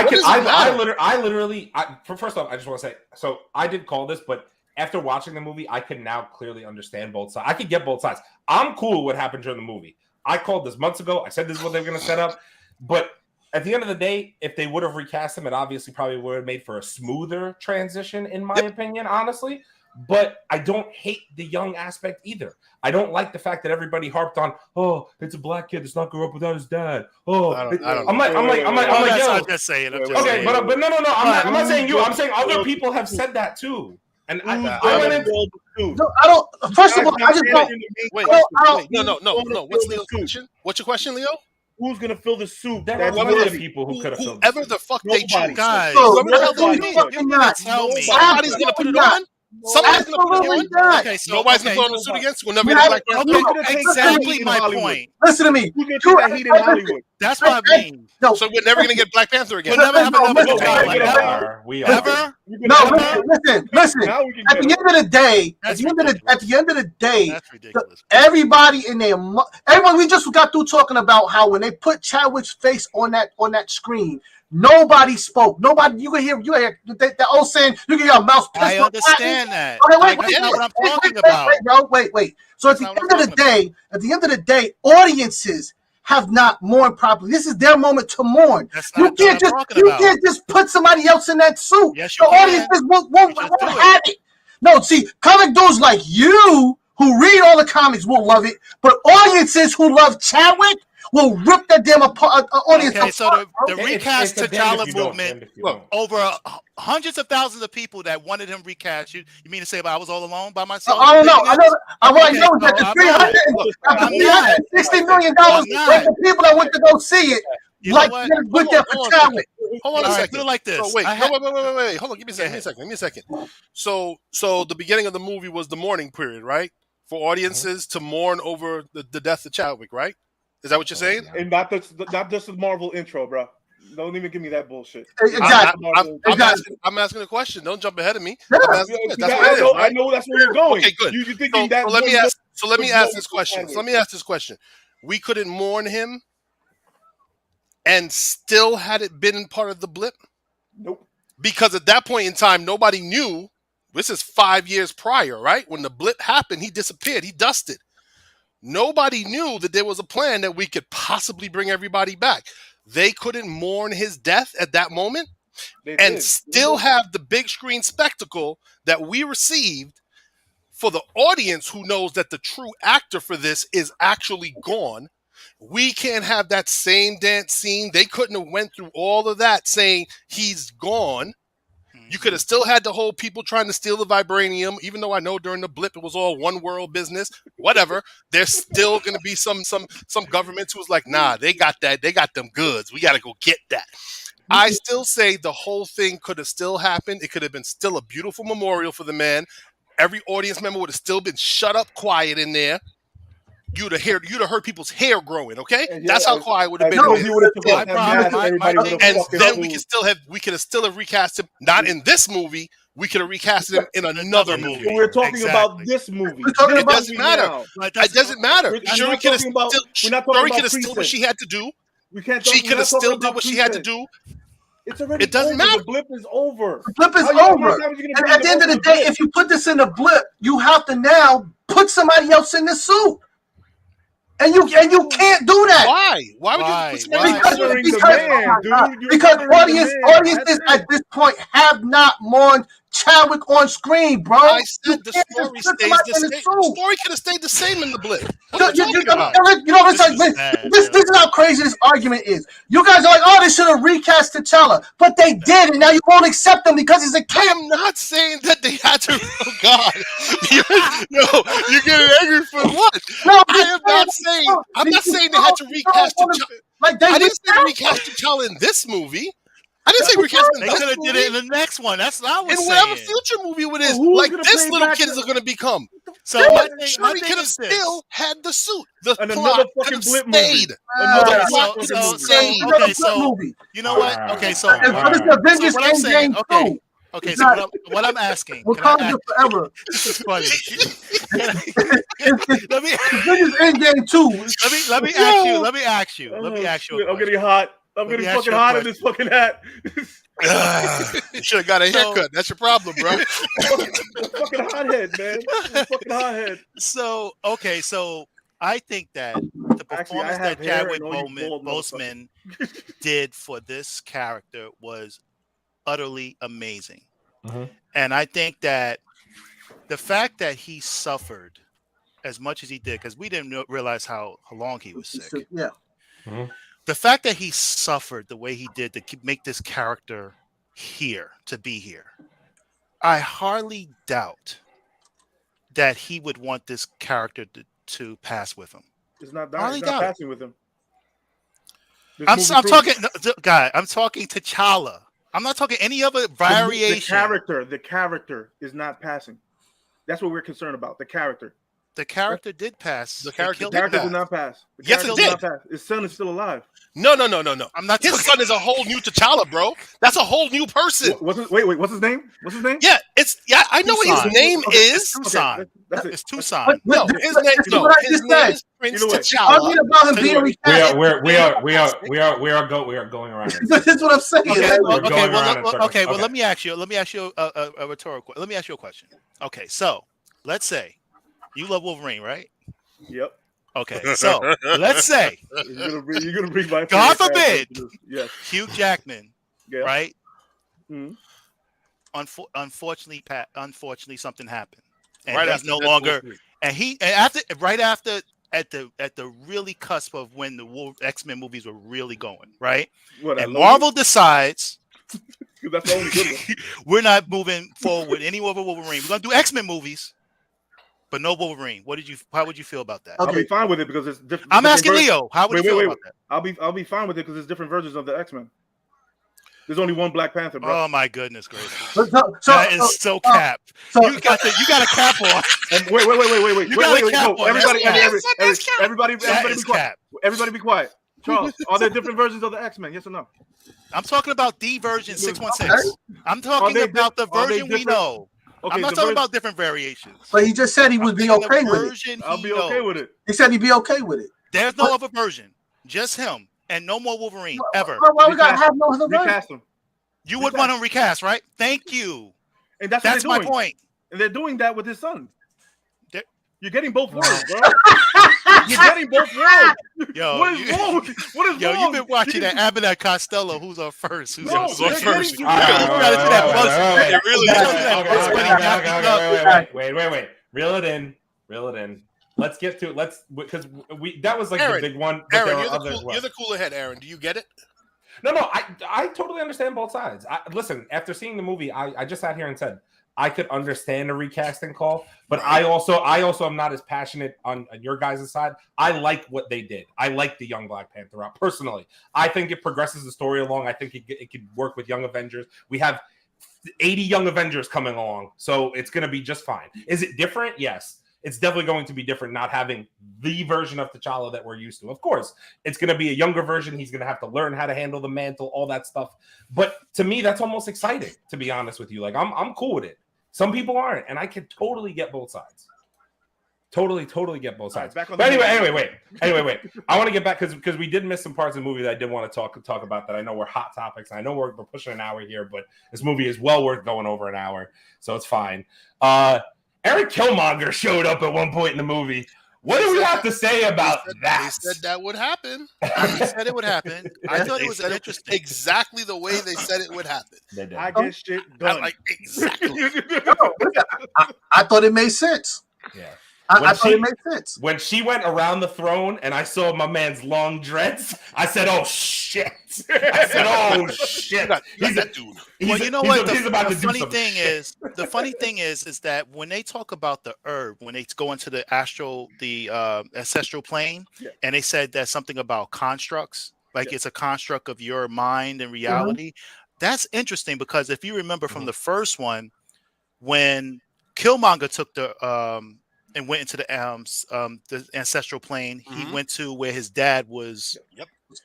off, I just want to say, so I did call this, but after watching the movie, I can now clearly understand both sides. I could get both sides. I'm cool with what happened during the movie. I called this months ago. I said this is what they were going to set up. But at the end of the day, if they would have recast him, it obviously probably would have made for a smoother transition, in my opinion, honestly. But I don't hate the young aspect either. I don't like the fact that everybody harped on, oh, it's a black kid that's not grow up without his dad. Oh, I'm like, yo. Just saying. Okay, but no. I'm not saying you. I'm saying other people have said that too. And I went into. No, I don't. First of all, I just don't. Wait, no. What's Leo's question? What's your question, Leo? Who's gonna fill the suit? There are other people who could have filled. Whoever the fuck they choose, guys. Somebody's gonna put it on. Somebody's gonna put it on. Okay, so nobody's gonna put on the suit against. We'll never get a black person. Exactly my point. Listen to me. Who's gonna take that heat in Hollywood? That's what I mean. No, So we're never gonna get Black Panther again. We'll never have another listen, T'Challa We ever. are. Ever? no, listen. Now we can At the get end of the day, That's at the end of the day, That's ridiculous. everybody in there, everyone. We just got through talking about how when they put Chadwick's face on that screen, nobody spoke. Nobody. You can hear the old saying. You can hear a mouse. I understand that. Okay, That's not what I'm talking about. Wait. So at the end of the day, audiences have not mourned properly. This is their moment to mourn. You can't just put somebody else in that suit. Yes, the audiences won't have it. No, see, comic dudes like you who read all the comics will love it, but audiences who love Chadwick will rip that damn audience. Okay, so apart, the recast T'Challa movement, over hundreds of thousands of people that wanted him recast. You mean to say I was all alone by myself? I don't know. I know that the $360 million worth of people that went to go see it, with their Chadwick. Hold on a second. Put it like this. Oh, wait. Hold on. Give me a second. So the beginning of the movie was the mourning period, right? For audiences to mourn over the death of Chadwick, right? Is that what you're saying? And not just the Marvel intro, bro. Don't even give me that bullshit. Exactly. I'm asking a question. Don't jump ahead of me. I know that's where you're going. Okay, good. You thinking that? So let me ask this question. We couldn't mourn him and still had it been part of the blip? Nope. Because at that point in time, nobody knew. This is 5 years prior, right? When the blip happened, he disappeared. He dusted. Nobody knew that there was a plan that we could possibly bring everybody back. They couldn't mourn his death at that moment and still have the big screen spectacle that we received for the audience who knows that the true actor for this is actually gone. We can't have that same dance scene. They couldn't have went through all of that saying he's gone. You could have still had the whole people trying to steal the vibranium, even though I know during the blip it was all one world business. Whatever. There's still going to be some governments who's like, nah, they got that. They got them goods. We got to go get that. I still say the whole thing could have still happened. It could have been still a beautiful memorial for the man. Every audience member would have still been shut up quiet in there. You'd have heard people's hair growing, okay? That's how quiet would have been. And then we could have still recast him, not in this movie. We could have recast him in another movie. We're talking about this movie. It doesn't matter. It doesn't matter. Shuri could have still did what she had to do. She could have still did what she had to do. It doesn't matter. The blip is over. The blip is over. And at the end of the day, if you put this in the blip, you have to now put somebody else in the suit. And you can't do that. Why would you put because audiences at this point have not mourned Chadwick on screen, bro. I said the story stays the same. The story could have stayed the same in the blip. This is how crazy this argument is. You guys are like, oh, they should have recast T'Challa, but they did, and now you won't accept them because he's a kid. I am not saying that they had to. Oh God, you're getting angry for what? No, I am not saying. I'm not saying they had to recast T'Challa. I didn't say recast T'Challa in this movie. I didn't say recast in this movie. They could have did it in the next one. That's what I was saying. In whatever future movie it is, like this little kid is going to become. So Shuri could have still had the suit. The plot could have stayed. The plot could have stayed. Okay, so you know what? Okay, so Avengers Endgame too. Okay, so what I'm asking, forever. This is funny. Let me ask you. I'm getting hot. I'm getting fucking hot in this fucking hat. You should have got a haircut. That's your problem, bro. Fucking hothead, man. Fucking hothead. So I think that the performance that Chadwick Boseman did for this character was utterly amazing. And I think that the fact that he suffered as much as he did, because we didn't realize how long he was sick. Yeah. The fact that he suffered the way he did to make this character to be here, I hardly doubt that he would want this character to pass with him. It's not passing with him. I'm talking T'Challa. I'm not talking any other variation. The character is not passing. That's what we're concerned about. The character. The character did pass. The character The character did not pass. The Yes, character it did did. not pass. His son is still alive. No. I'm not. His son is a whole new T'Challa, bro. That's a whole new person. What's his name? What's his name? Yeah, I know what his Tucson. name is. Tucson. That's it. It's Tucson. No, his name. No, what I his just name said. is Prince You know what? T'Challa. Talking about him being recast. We are going around. That's what I'm saying. Okay, We're going around in circles. well, Okay. let me ask you a rhetorical. Let me ask you a question. Okay, so let's say you love Wolverine, right? Yep. Okay, so let's say You're gonna bring my God favorite forbid. character to this. Yes. Hugh Jackman, Yeah. right? Mhm. Unfortunately, something happened, and Right he's after no Deadpool longer. 3. And after at the really cusp of when the X-Men movies were really going, right? What? And Marvel decides That's the only good one. we're not moving forward with any other Wolverine. We're gonna do X-Men movies, but no Wolverine. How would you feel about that? I'll be fine with it because it's different. I'm asking Leo. How would you feel about that? I'll be fine with it because it's different versions of the X-Men. There's only one Black Panther, bro. Oh my goodness gracious! So, That is so cap. You got a cap on. And wait. You got a cap No, on. everybody That be is quiet. cap. Everybody be quiet. Charles, are there different versions of the X-Men? Yes or no? I'm talking about the version 616. I'm talking about the are they version we different? know. Okay, I'm not talking about different variations. But he just said he would be okay with it. I'll be okay with it. He said he'd be okay with it. There's no other version. Just him. And no more Wolverine ever. Why we gotta have no other version? Recast them. You would want to recast, right? Thank you. And that's That's what my they're doing. point. And they're doing that with his son. They're- You're getting both worlds, bro. You're getting both worlds. Yo, What is wrong? What is wrong? you've been watching that Abbott Costello, who's on first. Who's No, on they're first. getting- You gotta see that buzz. Wait. Reel it in. Let's get to it. Because that was like Aaron, the big one. But Aaron, there are you're others. the cooler head, Aaron. Do you get it? No, I totally understand both sides. Listen, after seeing the movie, I just sat here and said I could understand a recasting call, but I also am not as passionate on your guys' side. I like what they did. I like the young Black Panther route personally. I think it progresses the story along. I think it could work with Young Avengers. We have 80 Young Avengers coming along, so it's going to be just fine. Is it different? Yes. It's definitely going to be different not having the version of T'Challa that we're used to. Of course, it's going to be a younger version. He's going to have to learn how to handle the mantle, all that stuff. But to me, that's almost exciting, to be honest with you. Like, I'm cool with it. Some people aren't, and I can totally get both sides. Totally get both sides. Back on But the anyway, wait. I want to get back because we did miss some parts of the movie that I did want to talk about that I know were hot topics. I know we're pushing an hour here, but this movie is well worth going over an hour, so it's fine. Eric Killmonger showed up at one point in the movie. What do we have to say about that? They said that would happen. They said it would happen. I thought it was interesting. Exactly the way they said it would happen. They did. I get shit done. I'm like, exactly. I thought it made sense. Yeah. I thought it made sense. When she went around the throne and I saw my man's long dreads, I said, "Oh shit!" I said, "Oh shit!" He's that dude. Well, you know what? He's about The to do funny some thing shit. is that when they talk about the herb, when they go into the ancestral plane, and they said that something about constructs, like it's a construct of your mind and reality. That's interesting because if you remember from the first one, when Killmonger took the and went into the ancestral plane, he went to where his dad was. Was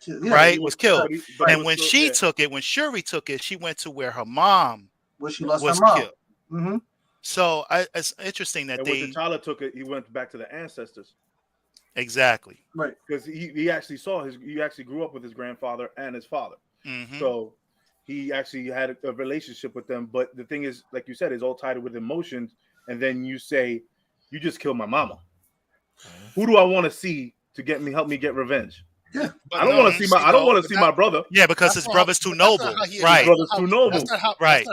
killed. And when when Shuri took it, she went to where her mom Where she lost was her mom. killed. Mm-hmm. So it's interesting that And when T'Challa took it, he went back to the ancestors. Exactly. Right. Because he actually he actually grew up with his grandfather and his father. Mm-hmm. So he actually had a relationship with them. But the thing is, like you said, it's all tied with emotions. And then you say, you just killed my mama. Who do I want to see to help me get revenge? Yeah. I don't want to see my brother. Yeah, because his brother's too noble. His Right. brother's too noble. That's not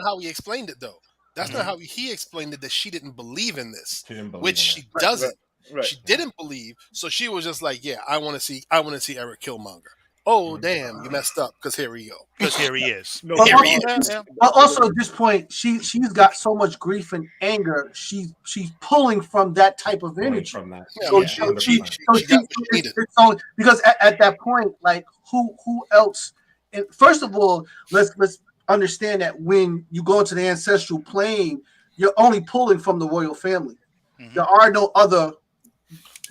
how he explained it, though. That's not how he explained it. That she didn't believe in this, which she doesn't. Right. She didn't believe, so she was just like, "Yeah, I want to see Eric Killmonger." Oh, damn, you messed up because here we go. Because here he is. No, But also at this point, she's got so much grief and anger. She's pulling from that type of energy. From that. Because at that point, like who else? And first of all, let's understand that when you go into the ancestral plane, you're only pulling from the royal family. Mm-hmm. There are no other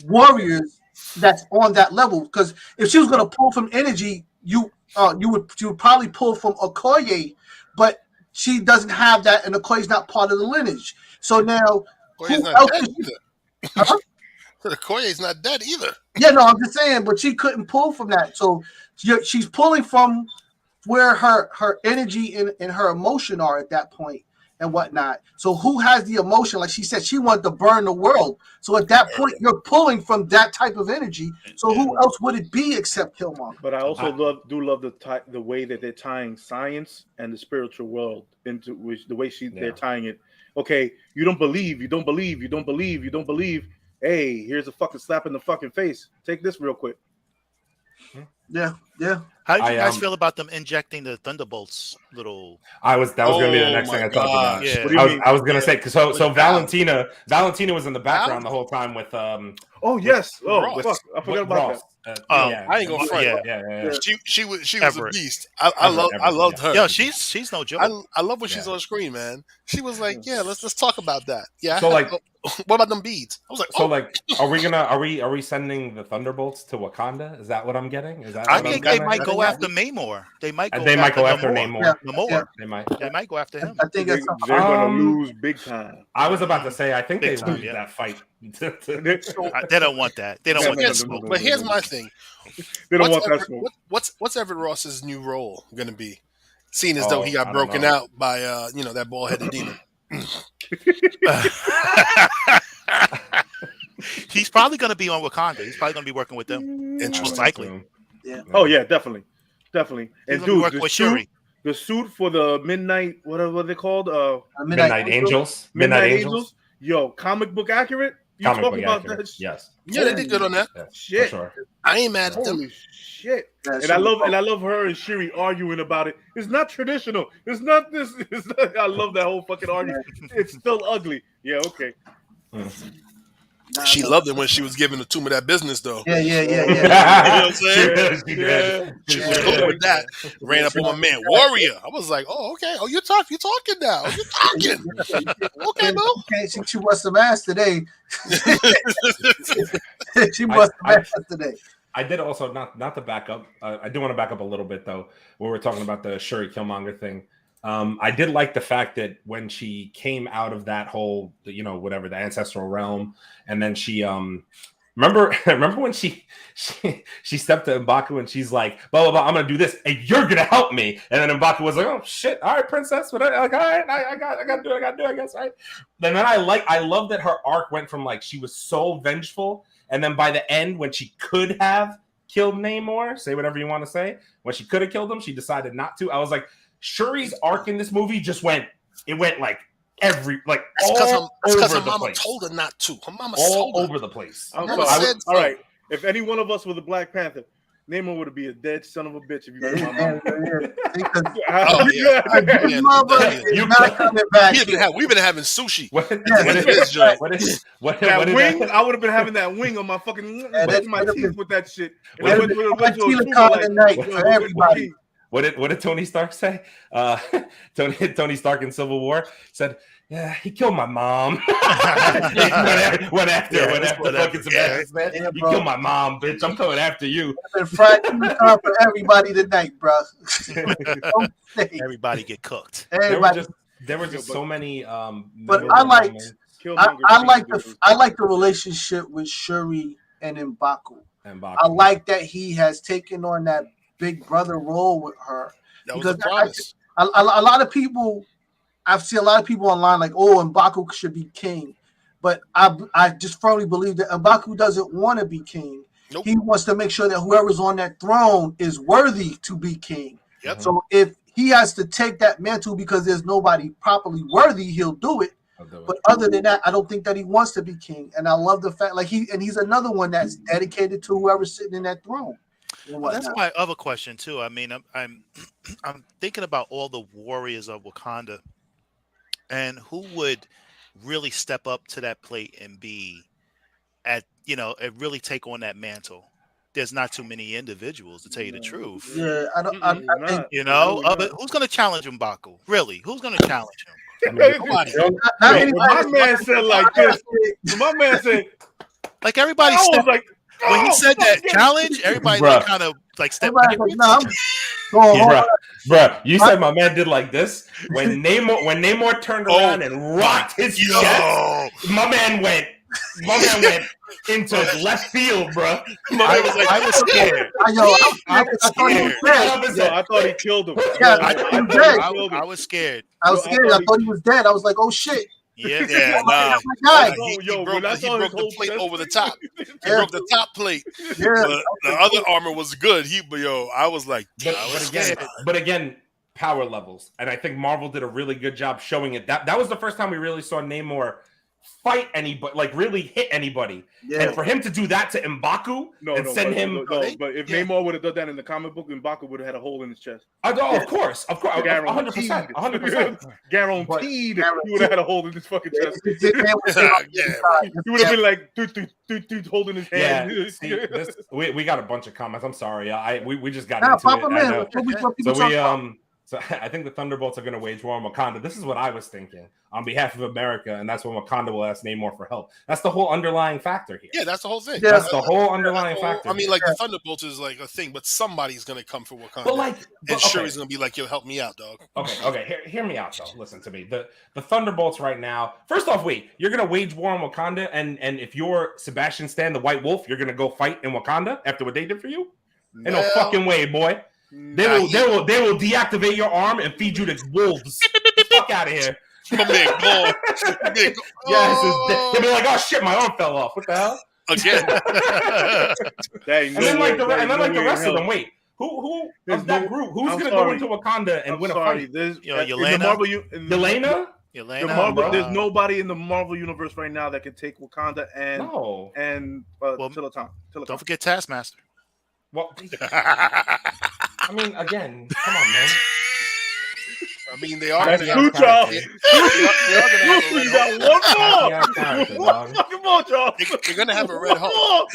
warriors that's on that level. Because if she was gonna pull from energy, you would probably pull from Okoye, but she doesn't have that, and Okoye's not part of the lineage. So now, Okoye's who not else? dead either. Huh? Okoye's not dead either. Yeah, no, I'm just saying, but she couldn't pull from that. So she's pulling from where her energy and her emotion are at that point and whatnot. So who has the emotion? Like she said, she wanted to burn the world. So at that point, you're pulling from that type of energy. So who else would it be except Killmonger? But I also love the way that they're tying science and the spiritual world into the way they're tying it. Okay, you don't believe. Hey, here's a fucking slap in the fucking face. Take this real quick. Yeah. How do you guys feel about them injecting the Thunderbolts little? That was going to be the next thing I talked about. Yeah. What do you mean? I was going to say so Valentina was in the background the whole time with Oh yes. Ross. Fuck. I forgot about that. I ain't gonna front. Yeah. She was Everett. a beast. I loved her. Yo, she's no joke. I love when she's on screen, man. She was like, yeah, let's talk about that. Yeah. So like, what about them beads? I was like, are we sending the Thunderbolts to Wakanda? Is that what I'm getting? Is that? I think they might go after Namor. They might go after Namor. Yeah. They might go after him. I think they're gonna lose big time. I was about to say I think they lose that fight. They don't want that. They don't want that smoke. But here's my thing. They don't want that smoke. What's Everett Ross's new role going to be? Seeing as though he got broken out by that bald-headed demon. He's probably going to be on Wakanda. He's probably going to be working with them. Most likely. Yeah. Oh yeah, definitely. And dude, working with Shuri. The suit for the midnight, whatever they're called, Midnight Angels. Midnight Angels. Yo, comic book accurate. You talking about that? Yes. Yeah, they did good on that. Shit. For sure. I ain't mad at them. Holy shit. And I love her and Shuri arguing about it. It's not traditional. It's not this. I love that whole fucking argument. It's still ugly. Yeah, okay. She loved it when she was giving the tomb of that business, though. Yeah. You know what I'm saying? She was cool with that. Ran up on my man, Warrior. I was like, oh, okay. Oh, you're talking now. You're talking. Okay, bro. She bust some ass today. She bust some ass today. I did also not to back up. I do want to back up a little bit though. When we're talking about the Shuri Killmonger thing, I did like the fact that when she came out of that whole, whatever, the ancestral realm, and then she remember when she stepped to M'Baku and she's like, blah blah blah, I'm gonna do this and you're gonna help me, and then M'Baku was like, oh shit, all right, princess, but all right, I gotta do it, I guess, right. And then I love that her arc went from like she was so vengeful, and then by the end when she could have killed Namor, say whatever you want to say, when she could have killed him, she decided not to. I was like, Shuri's arc in this movie went like all because her the mama place. Told her not to. Her mama all told her. over the place. All right. If any one of us was a Black Panther, Namor would be a dead son of a bitch if you put my mom. We've been having sushi. What that wing? I would have been having that wing on my fucking my teeth with that shit. And I went to everybody. What did Tony Stark say? Tony Stark in Civil War said, "Yeah, he killed my mom." went after fucking Sebastian Stan. You killed my mom, bitch. I'm coming after you. Been fried for everybody tonight, bro. Everybody get cooked. There were just so many. But I like the relationship with Shuri and M'Baku. I like that he has taken on that big brother role with her. That was a promise. A lot of people, I've seen a lot of people online like, oh, M'Baku should be king. But I just firmly believe that M'Baku doesn't want to be king. Nope. He wants to make sure that whoever's on that throne is worthy to be king. Yep. So if he has to take that mantle because there's nobody properly worthy, he'll do it. But other than that, I don't think that he wants to be king. And I love the fact he's another one that's dedicated to whoever's sitting in that throne. Well, that's my other question too. I mean, I'm thinking about all the warriors of Wakanda, and who would really step up to that plate and be and really take on that mantle. There's not too many individuals, to tell you the truth. Yeah, I think but who's going to challenge M'Baku? Really, who's going to challenge him? My man said like this. My man said. Like everybody I was stepped, like, when he said that challenge, everybody like, kind of like stepped back. Everybody's like, Bruh, you said my man did like this when Namor turned around and rocked his chest. My man went into left field, bro. I was scared. I thought he killed him. I was scared. I was scared. I thought he was dead. I was like, oh shit. Yeah, nah. He broke the plate over the top. He broke the top plate. The other armor was good. I was like, but again, power levels, and I think Marvel did a really good job showing it. That was the first time we really saw Namor fight anybody, like really hit anybody. Yeah. And for him to do that to M'Baku send him. But if Namor would have done that in the comic book, M'Baku would have had a hole in his chest. Of course, 100%. Guaranteed, he would have had a hole in his fucking chest. He would have been like, dude, holding his hand. Yeah, see, we got a bunch of comments. I'm sorry, we just got into it. So I think the Thunderbolts are going to wage war on Wakanda. This is what I was thinking on behalf of America, and that's when Wakanda will ask Namor for help. That's the whole underlying factor here. Yeah, that's the whole thing. Yeah. That's the whole underlying factor. I mean, like the Thunderbolts is like a thing, but somebody's going to come for Wakanda. And Shuri's going to be like, "Yo, help me out, dog." Okay. Hear me out, though. Listen to me. The Thunderbolts right now. First off, wait. You're going to wage war on Wakanda, and if you're Sebastian Stan, the White Wolf, you're going to go fight in Wakanda after what they did for you? Ain't no fucking way, boy. They will deactivate your arm and feed you to wolves. Fuck out of here. Yes, they'll be like, oh shit, my arm fell off. What the hell? Again. And then the rest of them. Wait, who of that group? Who's gonna go into Wakanda and win a fight? Yelena. There's nobody in the Marvel universe right now that can take Wakanda and don't forget Taskmaster. Well, I mean, again, come on, man. I mean, they are going to have They're going to have a Red Hulk.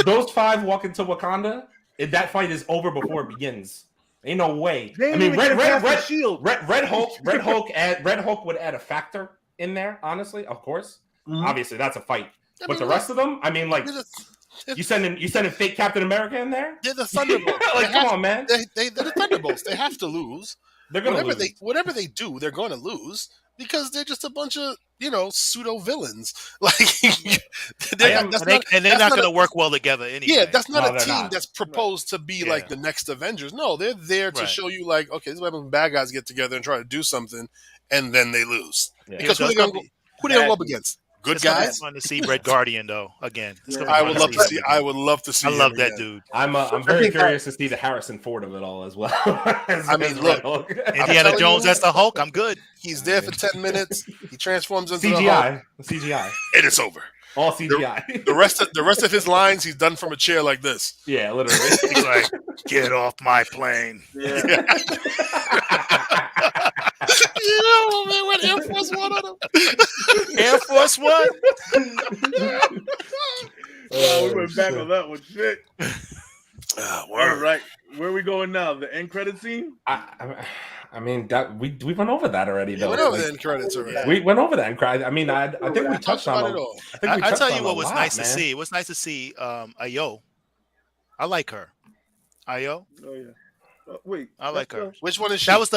Those five walk into Wakanda. That fight is over before it begins. Ain't no way. I mean, Red Hulk would add a factor in there. Honestly, of course, obviously that's a fight. But the rest of them, I mean, like. You sending fake Captain America in there? They're the Thunderbolts. Come on, man. They're the Thunderbolts. They have to lose. They're gonna lose. Whatever they do, they're going to lose because they're just a bunch of pseudo villains. Like they're not going to work well together anyway. Yeah, that's not a team that's proposed to be like the next Avengers. No, they're there to show you like, okay, this is when bad guys get together and try to do something, and then they lose. Yeah. Because who they gonna go up against? Good guys. It's fun to see Red Guardian though again. I would love to see. I love that dude. I'm very curious to see the Harrison Ford of it all as well. Look, Indiana Jones. That's the Hulk. I'm good. He's there for 10 minutes. He transforms into CGI. And it's over. All CGI. The rest of his lines, he's done from a chair like this. Yeah, literally. He's like, "Get off my plane." Yeah. Man, went Air Force One on him. Air Force One. We went back on that one. Shit. All right, where are we going now? The end credit scene? I mean, that we went over that already. Though. We went over the end credits already. We went over that end credit. I mean, I think we touched on it all. I tell you what was nice to see. It was nice to see Ayo. I like her. Ayo. Oh yeah. Wait, I like her. Which one is she? That was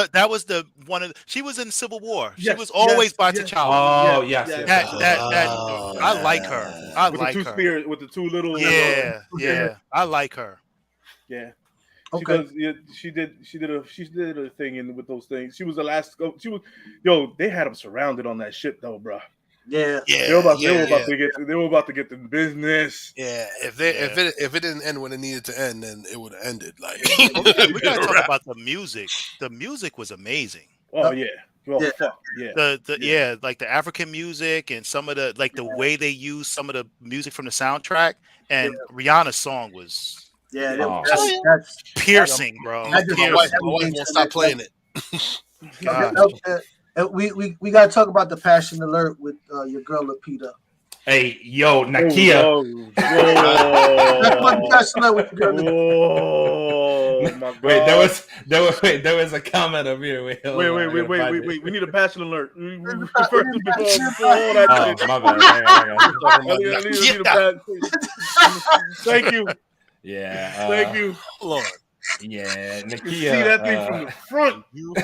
the one of she was in Civil War. She was always by T'Challa. Oh yes. I like her. I like her. Spears, with the two little. Yeah. I like her. Yeah. Okay. She did a thing with those things. She was the last. They had them surrounded on that ship though, bro. Yeah. They were about to get the business. Yeah. If it didn't end when it needed to end, then it would have ended. Like we gotta talk about the music. The music was amazing. Oh yeah. Well, fuck yeah. Like the African music and some of the the way they use some of the music from the soundtrack, and Rihanna's song was that's piercing, bro. My wife won't stop playing it. We got to talk about the passion alert with your girl Lupita. Hey, yo, Nakia. That's my passion alert with your girl. Oh my god! Wait, there was a comment of you. Wait. We need a passion alert. Before all that shit. Oh, my bad. Thank you. Yeah. Thank you. Hold on. Yeah, Nakia. See that thing from the front. You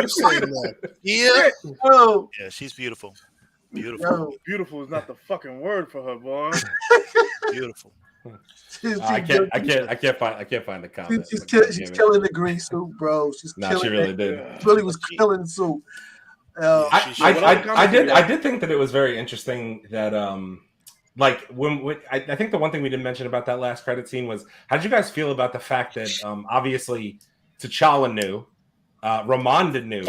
saying that? Yeah. Oh, Yeah, she's beautiful. Beautiful. yo. Beautiful is not the fucking word for her, boy. Beautiful. I can't find the comment. She's killing the green suit, bro. She's killing she really it. did. Really was killing the suit. I did think that it was very interesting that like when I think the one thing we didn't mention about that last credit scene was, how did you guys feel about the fact that obviously T'Challa knew, Ramonda knew,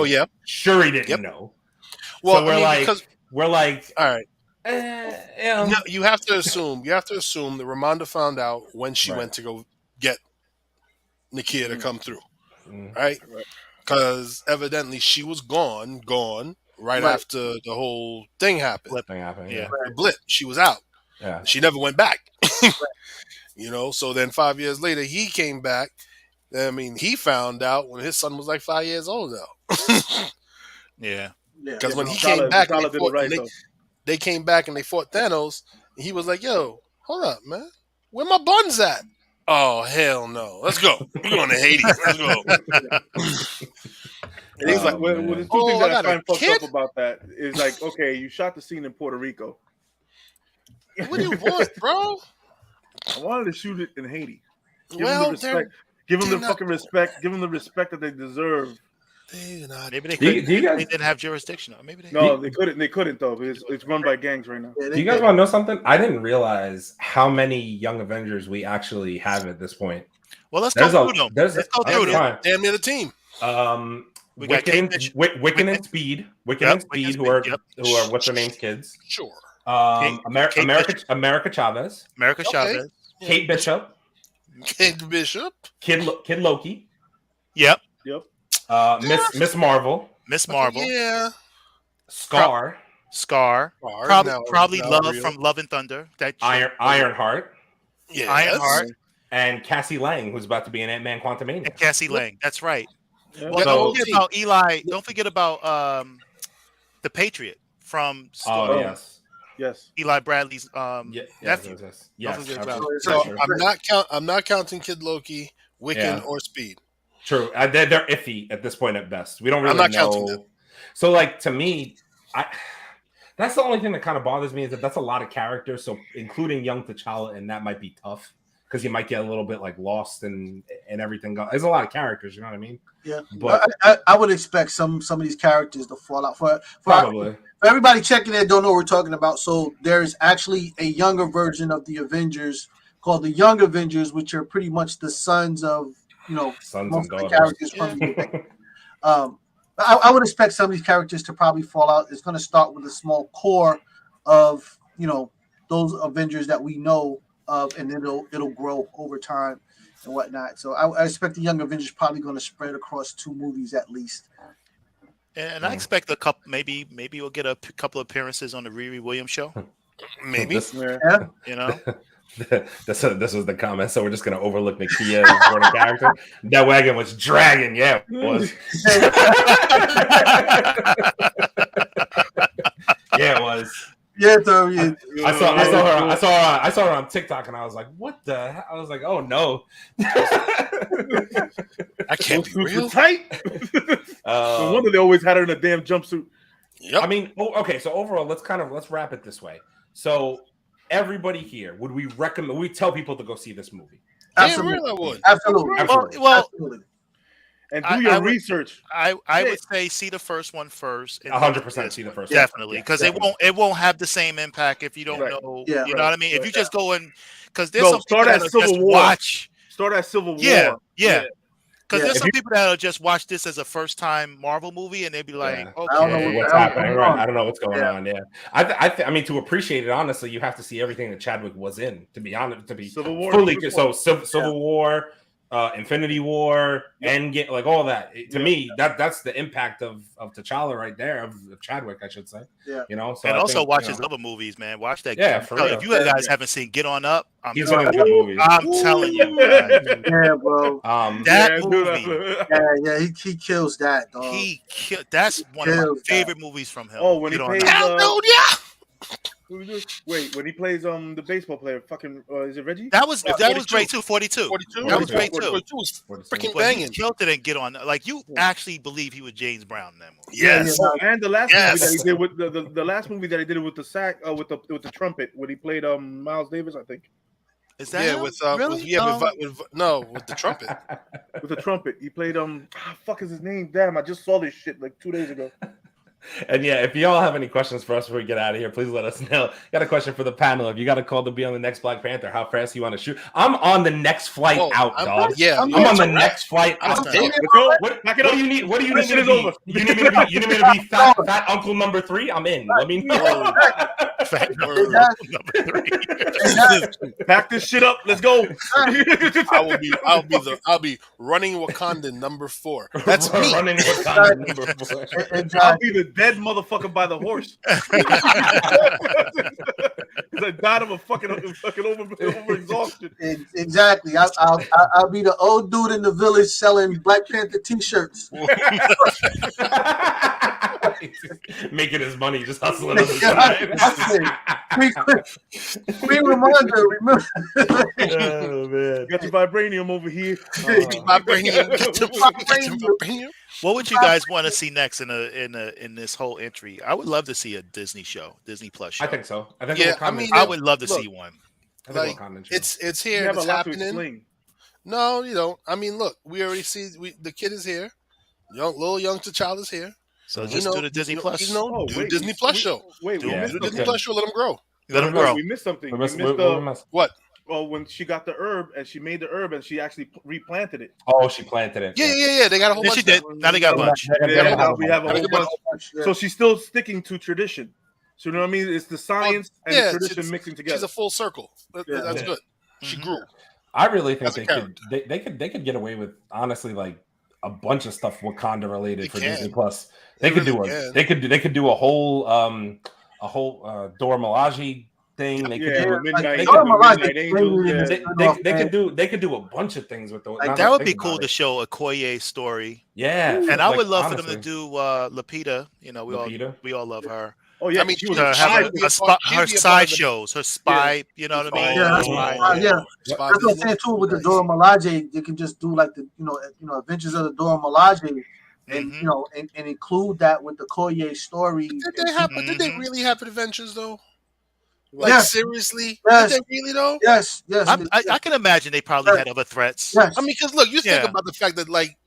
Shuri didn't know. Well, so we're like, all right. You have to assume that Ramonda found out when she went to go get Nakia to come through, right? Because evidently she was gone right after the whole thing happened. Yeah. The blip. She was out. Yeah. She never went back. So then 5 years later, he came back. I mean, he found out when his son was like 5 years old now. Yeah. Because when he came back, they came back and they fought Thanos, and he was like, yo, hold up, man. Where my buns at? Oh, hell no. Let's go. We're going to Haiti. Let's go. And he's like, well, there's two things that I find fucked up about that. Is like, okay, you shot the scene in Puerto Rico. What do you want, bro? I wanted to shoot it in Haiti. Give them the respect. Give them the fucking respect. Give them the respect that they deserve. Maybe they didn't have jurisdiction. Maybe they couldn't. They couldn't though. It's run by gangs right now. Do you guys want to know something? I didn't realize how many Young Avengers we actually have at this point. Well, let's go through them. Let's go through them. Damn near the team. We got Wiccan and Speed. Who are what's their name's kids? Sure. America Chavez. Chavez. Kate Bishop. Kid Loki. Yep. Miss Marvel. Yeah. Scar. Probably Love from Love and Thunder. Ironheart. Yeah. Ironheart. And Cassie Lang, who's about to be in Ant-Man Quantumania. And Cassie Lang. That's right. Yeah. Well, don't forget about Eli. Don't forget about the Patriot from Star. Oh, yes. Eli Bradley's nephew. Yes. So I'm not counting Kid Loki, Wiccan, or Speed. True. They're iffy at this point at best. We don't really I'm not know. counting them. So, like, to me, that's the only thing that kind of bothers me, is that that's a lot of characters. So, including young T'Challa, and that might be tough because you might get a little bit like lost and everything. There's a lot of characters, you know what I mean? Yeah. But I would expect some of these characters to fall out for probably. For everybody checking in, don't know what we're talking about. So there is actually a younger version of the Avengers called the Young Avengers, which are pretty much the sons of most and of the daughters. characters from the Avengers. I would expect some of these characters to probably fall out. It's going to start with a small core of those Avengers that we know of, and then it'll grow over time and whatnot. So I expect the Young Avengers probably going to spread across 2 movies at least. And I expect a couple. Maybe we'll get a couple appearances on the Riri Williams show. Maybe. This Yeah. this was the comment, so we're just gonna overlook Nakia as important character. That wagon was dragging, yeah, it was. Yeah, it was. Yeah, so I saw her on TikTok, and I was like, "What the hell?" I was like, "Oh no, I can't be real tight." No wonder they always had her in a damn jumpsuit. Yep. I mean, okay. So overall, let's wrap it this way. So everybody here, would we recommend? We tell people to go see this movie. Absolutely. Yeah, I would. Absolutely. Well, absolutely. And do your research. I would say see the first one first. 100% see the first one. Definitely, because it won't have the same impact if you don't know. Yeah, you know what I mean? If you just go in, because there's some start people at Civil War. Watch. Start at Civil War. Yeah. Because there's If some people that'll just watch this as a first time Marvel movie and they'd be like, Yeah. okay, I don't know What's happening? Right? I don't know what's going Yeah. on. Yeah, I mean, to appreciate it, honestly, you have to see everything that Chadwick was in. To be honest, to be Civil War. fully so Civil War, Infinity War, Endgame, like all that. To me, that's the impact of T'Challa right there, of Chadwick, I should say. Yeah. You know, so And I also think, watch you know, his other movies, man. Watch that. Yeah, for real. If you guys haven't seen Get On Up, he's been in good movies. I'm telling you, guys, Yeah, bro. that movie. Yeah, he kills that, dog. That's one of my favorite movies from him. Oh, when he plays yeah. Wait, when he plays the baseball player, fucking is it Reggie? That was great too. 42. 42. That was great too. 42 was freaking But he banging. killed it and Get On. Like you actually believe he was James Brown in that movie. Yes. And the last movie that he did with the last movie that he did with the sack with the trumpet when he played Miles Davis, I think. Is that him? with really? with the trumpet. With the trumpet, he played fuck is his name? Damn, I just saw this shit like 2 days ago. And yeah, if y'all have any questions for us before we get out of here, please let us know. Got a question for the panel. If you got a call to be on the next Black Panther, how fast you want to shoot? I'm on the next flight out, dog. Yeah, I'm on the next flight out. What do you need? What do you need me to be? You need me to be fat Uncle number 3? I'm in. Let me know. Fat number 3. Pack this shit up. Let's go. I'll be running Wakanda number 4. That's me. Running Wakanda number 4. I'll be the dead motherfucker by the horse. Because I died of a fucking over exhaustion. Exactly. I'll be the old dude in the village selling Black Panther T-shirts. Making his money, just hustling on the side. Queen Ramonda, remember? Oh man, got your vibranium over here. Vibranium. What would you guys want to see next in this whole entry? I would love to see a Disney Plus show. I think so. I think. Yeah, I would love to see one. Like, it's here. It's happening. No, you don't. I mean, look, we already see the kid is here. Young T'Challa's here. So just do the Disney Plus. Do a Disney Plus show. Wait, do a Disney Plus show. Let them grow. Let them grow. We missed something. We missed what? Well, when she got the herb and she made the herb and she actually replanted it. Oh, she planted it. Yeah. They got a whole bunch. She did. Now they got a bunch. We have a whole bunch. So she's still sticking to tradition. So you know what I mean? It's the science and the tradition mixing together. She's a full circle. That's good. She grew. I really think they could get away with, honestly, like a bunch of stuff Wakanda related for Disney Plus. They could do a whole Dora Milaje thing. They could do a bunch of things with those. That would be cool to show Okoye story. Yeah, and I would love for them to do Lupita. You know, we all love her. Oh yeah, I mean, she was her side shows, her spy. You know what I mean? Yeah. That's what I'm saying too. With the Dora Milaje, you can just do like the Adventures of the Dora Milaje, and and include that with the Okoye story. Did they really have adventures though? Like seriously? Yes. Did they really though? Yes. I can imagine they probably had other threats. Yes. I mean, because look, you think about the fact that like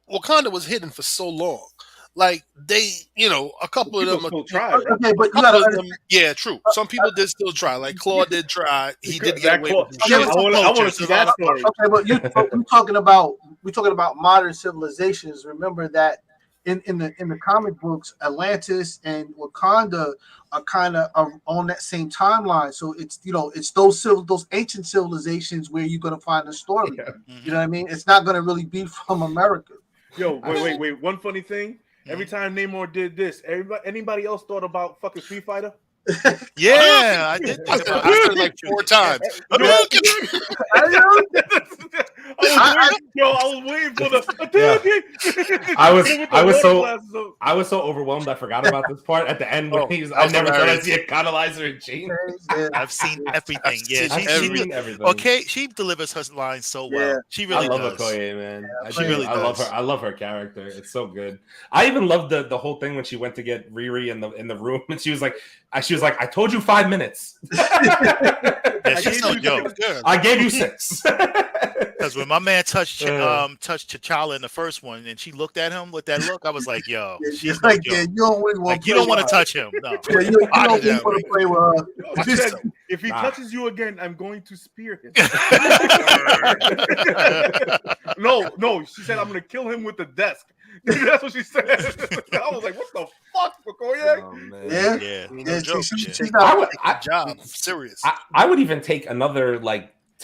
Wakanda was hidden for so long. Like they, a couple of them still try. Right? Okay, but you gotta yeah, true. Some people did still try. Like Claude did try. He did get away with I want to see that story. Okay, but we're talking about modern civilizations. Remember that in the comic books, Atlantis and Wakanda are kind of on that same timeline. So it's it's those ancient civilizations where you're gonna find the story. Yeah. You know what I mean? It's not gonna really be from America. Yo, wait. One funny thing. Every time Namor did this, anybody else thought about fucking Street Fighter? Yeah, I did. I said it like 4 times. I was waiting for the. I was so overwhelmed. I forgot about this part at the end when I never thought I'd see a colonizer in chains. I've seen everything. Yeah, everything. Okay, she delivers her lines so well. Yeah. She really does. does. I love Okoye, man. She really does. I love her. I love her character. It's so good. I even loved the whole thing when she went to get Riri in the room, and she was like, I told you 5 minutes. She's no joke. I gave you 6. Because when my man touched T'Challa in the first one, and she looked at him with that look, I was like, "Yo, she's no joke. You don't want to touch him. No, you don't want to play with her. If he touches you again, I'm going to spear him." No, she said I'm going to kill him with the desk. That's what she said. I was like, "What the fuck, Okoye?" Oh, man. Yeah. No joke. She's not. Job serious. I would even take another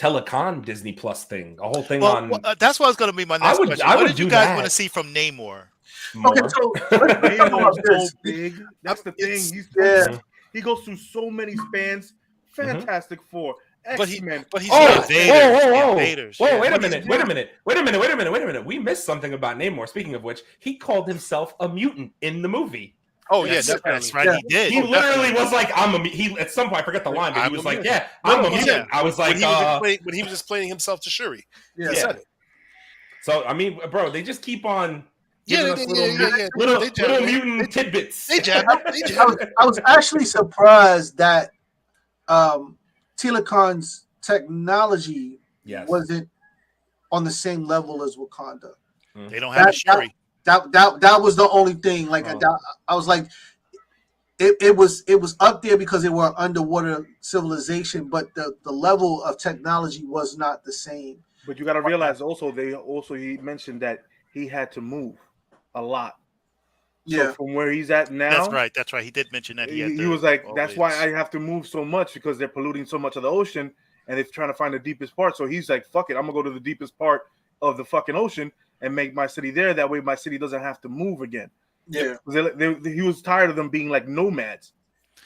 Telecon Disney Plus thing, a whole thing Well, on. that's what was going to be my next question. I What would did you do guys that. want to see from Namor? More. Okay, so let's talk about Namor's so this. big. That's the thing. Yeah. He goes through so many spans. Fantastic Four, X-Men. But he's Oh, not. Invaders. Whoa, Yeah. wait a minute. We missed something about Namor. Speaking of which, he called himself a mutant in the movie. Oh yeah, That's definitely. right. Yeah. He did. He literally was like, "I'm a." He at some point I forget the line, but he I'm was a like, mutant. "Yeah, I'm a mutant." I was like, when he was explaining himself to Shuri, Yeah. he said it. So I mean, bro, they just keep on Yeah, giving us little mutant tidbits. They jab him. They jab him. I was actually surprised that Telecon's technology Yes. wasn't on the same level as Wakanda. They don't have a Shuri. That was the only thing. Like I was like, it was up there because they were an underwater civilization, but the level of technology was not the same. But you got to realize also he mentioned that he had to move a lot. So from where he's at now, That's right. He did mention that he was like, that's why I have to move so much, because they're polluting so much of the ocean and they're trying to find the deepest part. So he's like, fuck it, I'm gonna go to the deepest part of the fucking ocean and make my city there. That way my city doesn't have to move again. Yeah. He was tired of them being like nomads.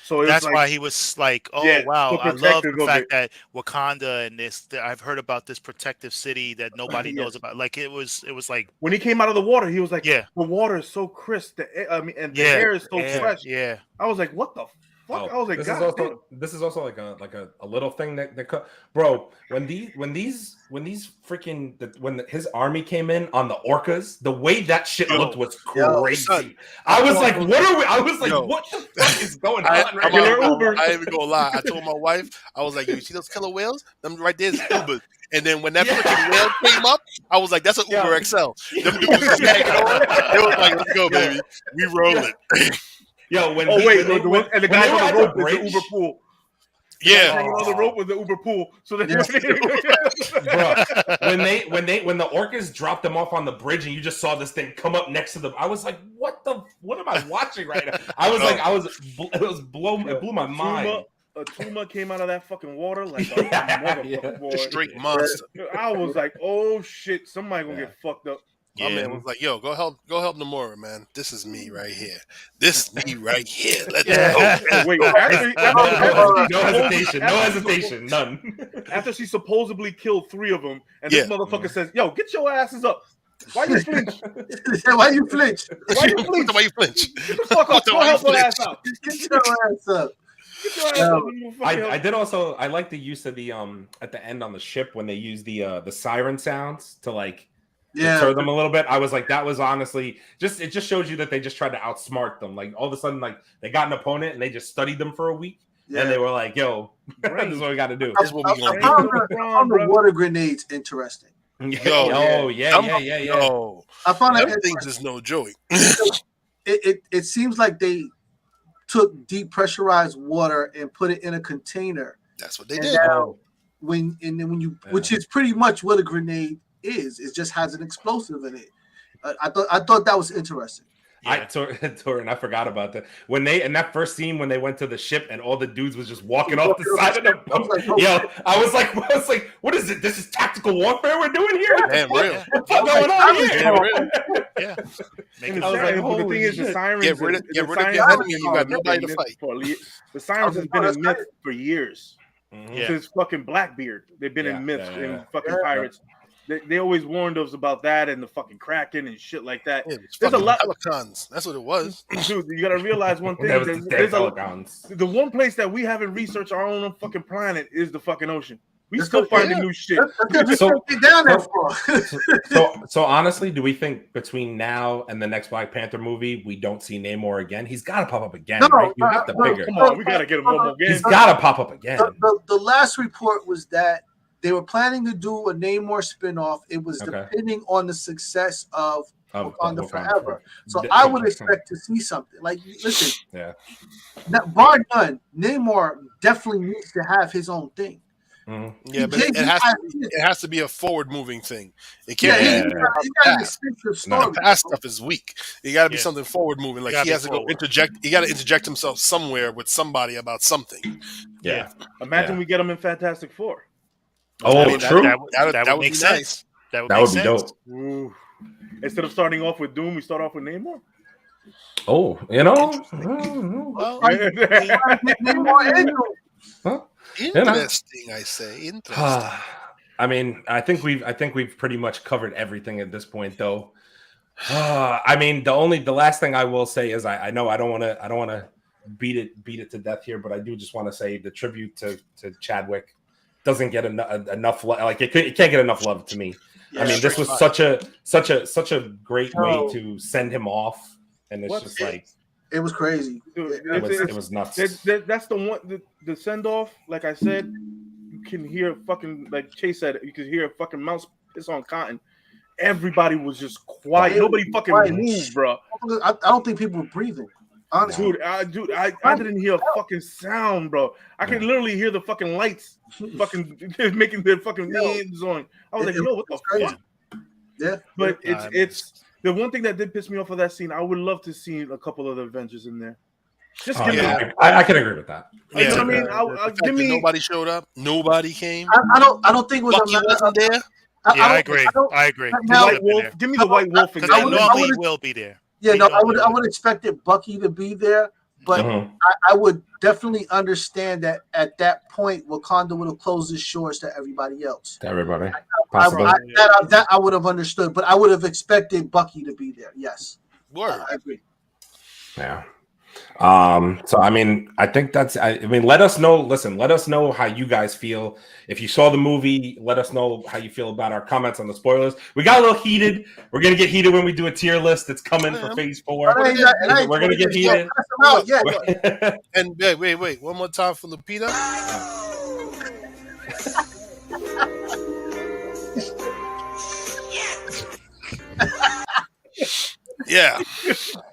So that's why he was like, "Oh wow, I love the fact that Wakanda and this. I've heard about this protective city that nobody knows about." Like it was like when he came out of the water, he was like, "Yeah, the water is so crisp. The air is so fresh." Yeah, I was like, "What the fuck?" I was like, this is also like a little thing that bro. When his army came in on the orcas, the way that shit looked was crazy. I was like, what are we? I was like, what the fuck is going on right now? I ain't even gonna lie. I told my wife, I was like, you see those killer whales? Them right there is Ubers. And then when that freaking whale came up, I was like, that's an Uber XL. Them dudes was hanging on. It was like, let's go, baby. We rolling. Yo, the guy on the rope was the Uber pool. Yeah, hanging on the rope with the Uber pool. So they when the orcas dropped them off on the bridge and you just saw this thing come up next to them, I was like, what am I watching right now? I was it blew my mind. A Tuma came out of that fucking water like a motherfucker boy. Straight monster. I was like, oh shit, somebody gonna get fucked up. My man was like, "Yo, go help Namor, man. This is me right here. This is me right here. Let's go." Wait, no hesitation, none. After she supposedly killed 3 of them, and this motherfucker says, "Yo, get your asses up. Why you flinch? Why you flinch? Why you flinch? Get the fuck up. Help your ass out. Get your ass up." I did also. I like the use of the at the end on the ship when they use the siren sounds to like deter them a little bit. I was like, that was honestly it just shows you that they just tried to outsmart them. Like all of a sudden, like they got an opponent and they just studied them for a week, and they were like, "Yo, this is what we got to do." I found the water grenades interesting. Yo, yeah. I found that things is no joke. It seems like they took depressurized water and put it in a container. That's what they did. Now, which is pretty much what a grenade is. It just has an explosive in it. I thought that was interesting. Yeah. Torin, I forgot about that. When they in that first scene when they went to the ship and all the dudes was just walking off the side of the boat. I was like, what is it? This is tactical warfare we're doing here? Damn, real. What's going on here? Yeah. The thing is, the sirens get rid of your enemy. You got nobody to fight. The sirens has been in myth for years. Mm-hmm. Since fucking Blackbeard, they've been in myths and fucking pirates. They always warned us about that and the fucking Kraken and shit like that. Yeah, there's a lot of Pelicans. That's what it was. Dude, you gotta realize one thing. The one place that we haven't researched our own fucking planet is the fucking ocean. We still finding new shit. So honestly, do we think between now and the next Black Panther movie, we don't see Namor again? He's got to pop up again, right? You have to figure. Come on, we gotta get him one more again. He's got to pop up again. The last report was that they were planning to do a Namor spinoff. It was depending on the success of Wakanda Forever. So I would expect to see something. Like, listen, bar none, Namor definitely needs to have his own thing. Mm-hmm. Yeah, but it has to be a forward moving thing. It can't be past stuff is weak. It got to be something forward moving. Like he has to go interject. He got to interject himself somewhere with somebody about something. Yeah. Imagine we get him in Fantastic Four. Oh, I mean, true. That would make be sense. nice. That That would would make be sense. dope. Ooh. Instead of starting off with Doom, we start off with Namor. Oh, you know. Well, Namor and Doom. Huh? interesting, I say. Interesting. I mean, I think we've pretty much covered everything at this point, though. I mean, the last thing I will say is I know I don't want to beat it to death here, but I do just want to say the tribute to Chadwick doesn't get enough like it can't get enough love to me. Yeah, I mean, this was such a great way to send him off, and it's just like it was crazy. Dude, it was nuts. That's the one. The send off. Like I said, you can hear fucking like Chase said. You could hear a fucking mouse piss on cotton. Everybody was just quiet. Nobody fucking moved, bro. I don't think people were breathing. Honestly, Dude, I didn't hear a fucking sound, bro. I can literally hear the fucking lights, fucking making their fucking names on. I was like, yo, what the fuck? Yeah, but it's the one thing that did piss me off of that scene. I would love to see a couple of the Avengers in there. Just give me. I can agree with that. You know what I mean? Give me. Nobody showed up. Nobody came. I don't think it was. Bucky wasn't there. I agree. I agree. The White Wolf. Give me the White Wolf. Because they normally will be there. Yeah, no, I would expect Bucky to be there, but I would definitely understand that at that point, Wakanda would have closed his shores to everybody else. To everybody. That I would have understood, but I would have expected Bucky to be there. Yes. Word. I agree. Yeah. So I mean, I think that's. I mean, let us know. Listen, let us know how you guys feel. If you saw the movie, let us know how you feel about our comments on the spoilers. We got a little heated. We're gonna get heated when we do a tier list. It's coming for Phase 4. We're gonna get heated. And wait, one more time for Lupita. Yeah.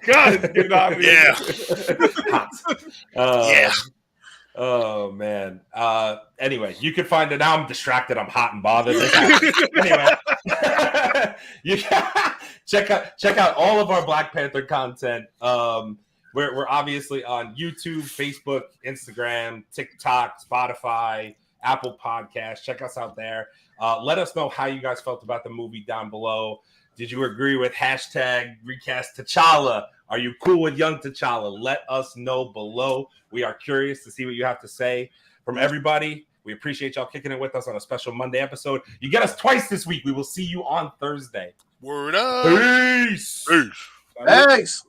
God, it's getting out of here. Yeah. Oh man. Anyway, you can find it. Now I'm distracted. I'm hot and bothered. Anyway, you check out all of our Black Panther content. We're obviously on YouTube, Facebook, Instagram, TikTok, Spotify, Apple Podcasts. Check us out there. Let us know how you guys felt about the movie down below. Did you agree with hashtag recast T'Challa? Are you cool with young T'Challa? Let us know below. We are curious to see what you have to say. From everybody, we appreciate y'all kicking it with us on a special Monday episode. You get us twice this week. We will see you on Thursday. Word up. Peace. Thanks.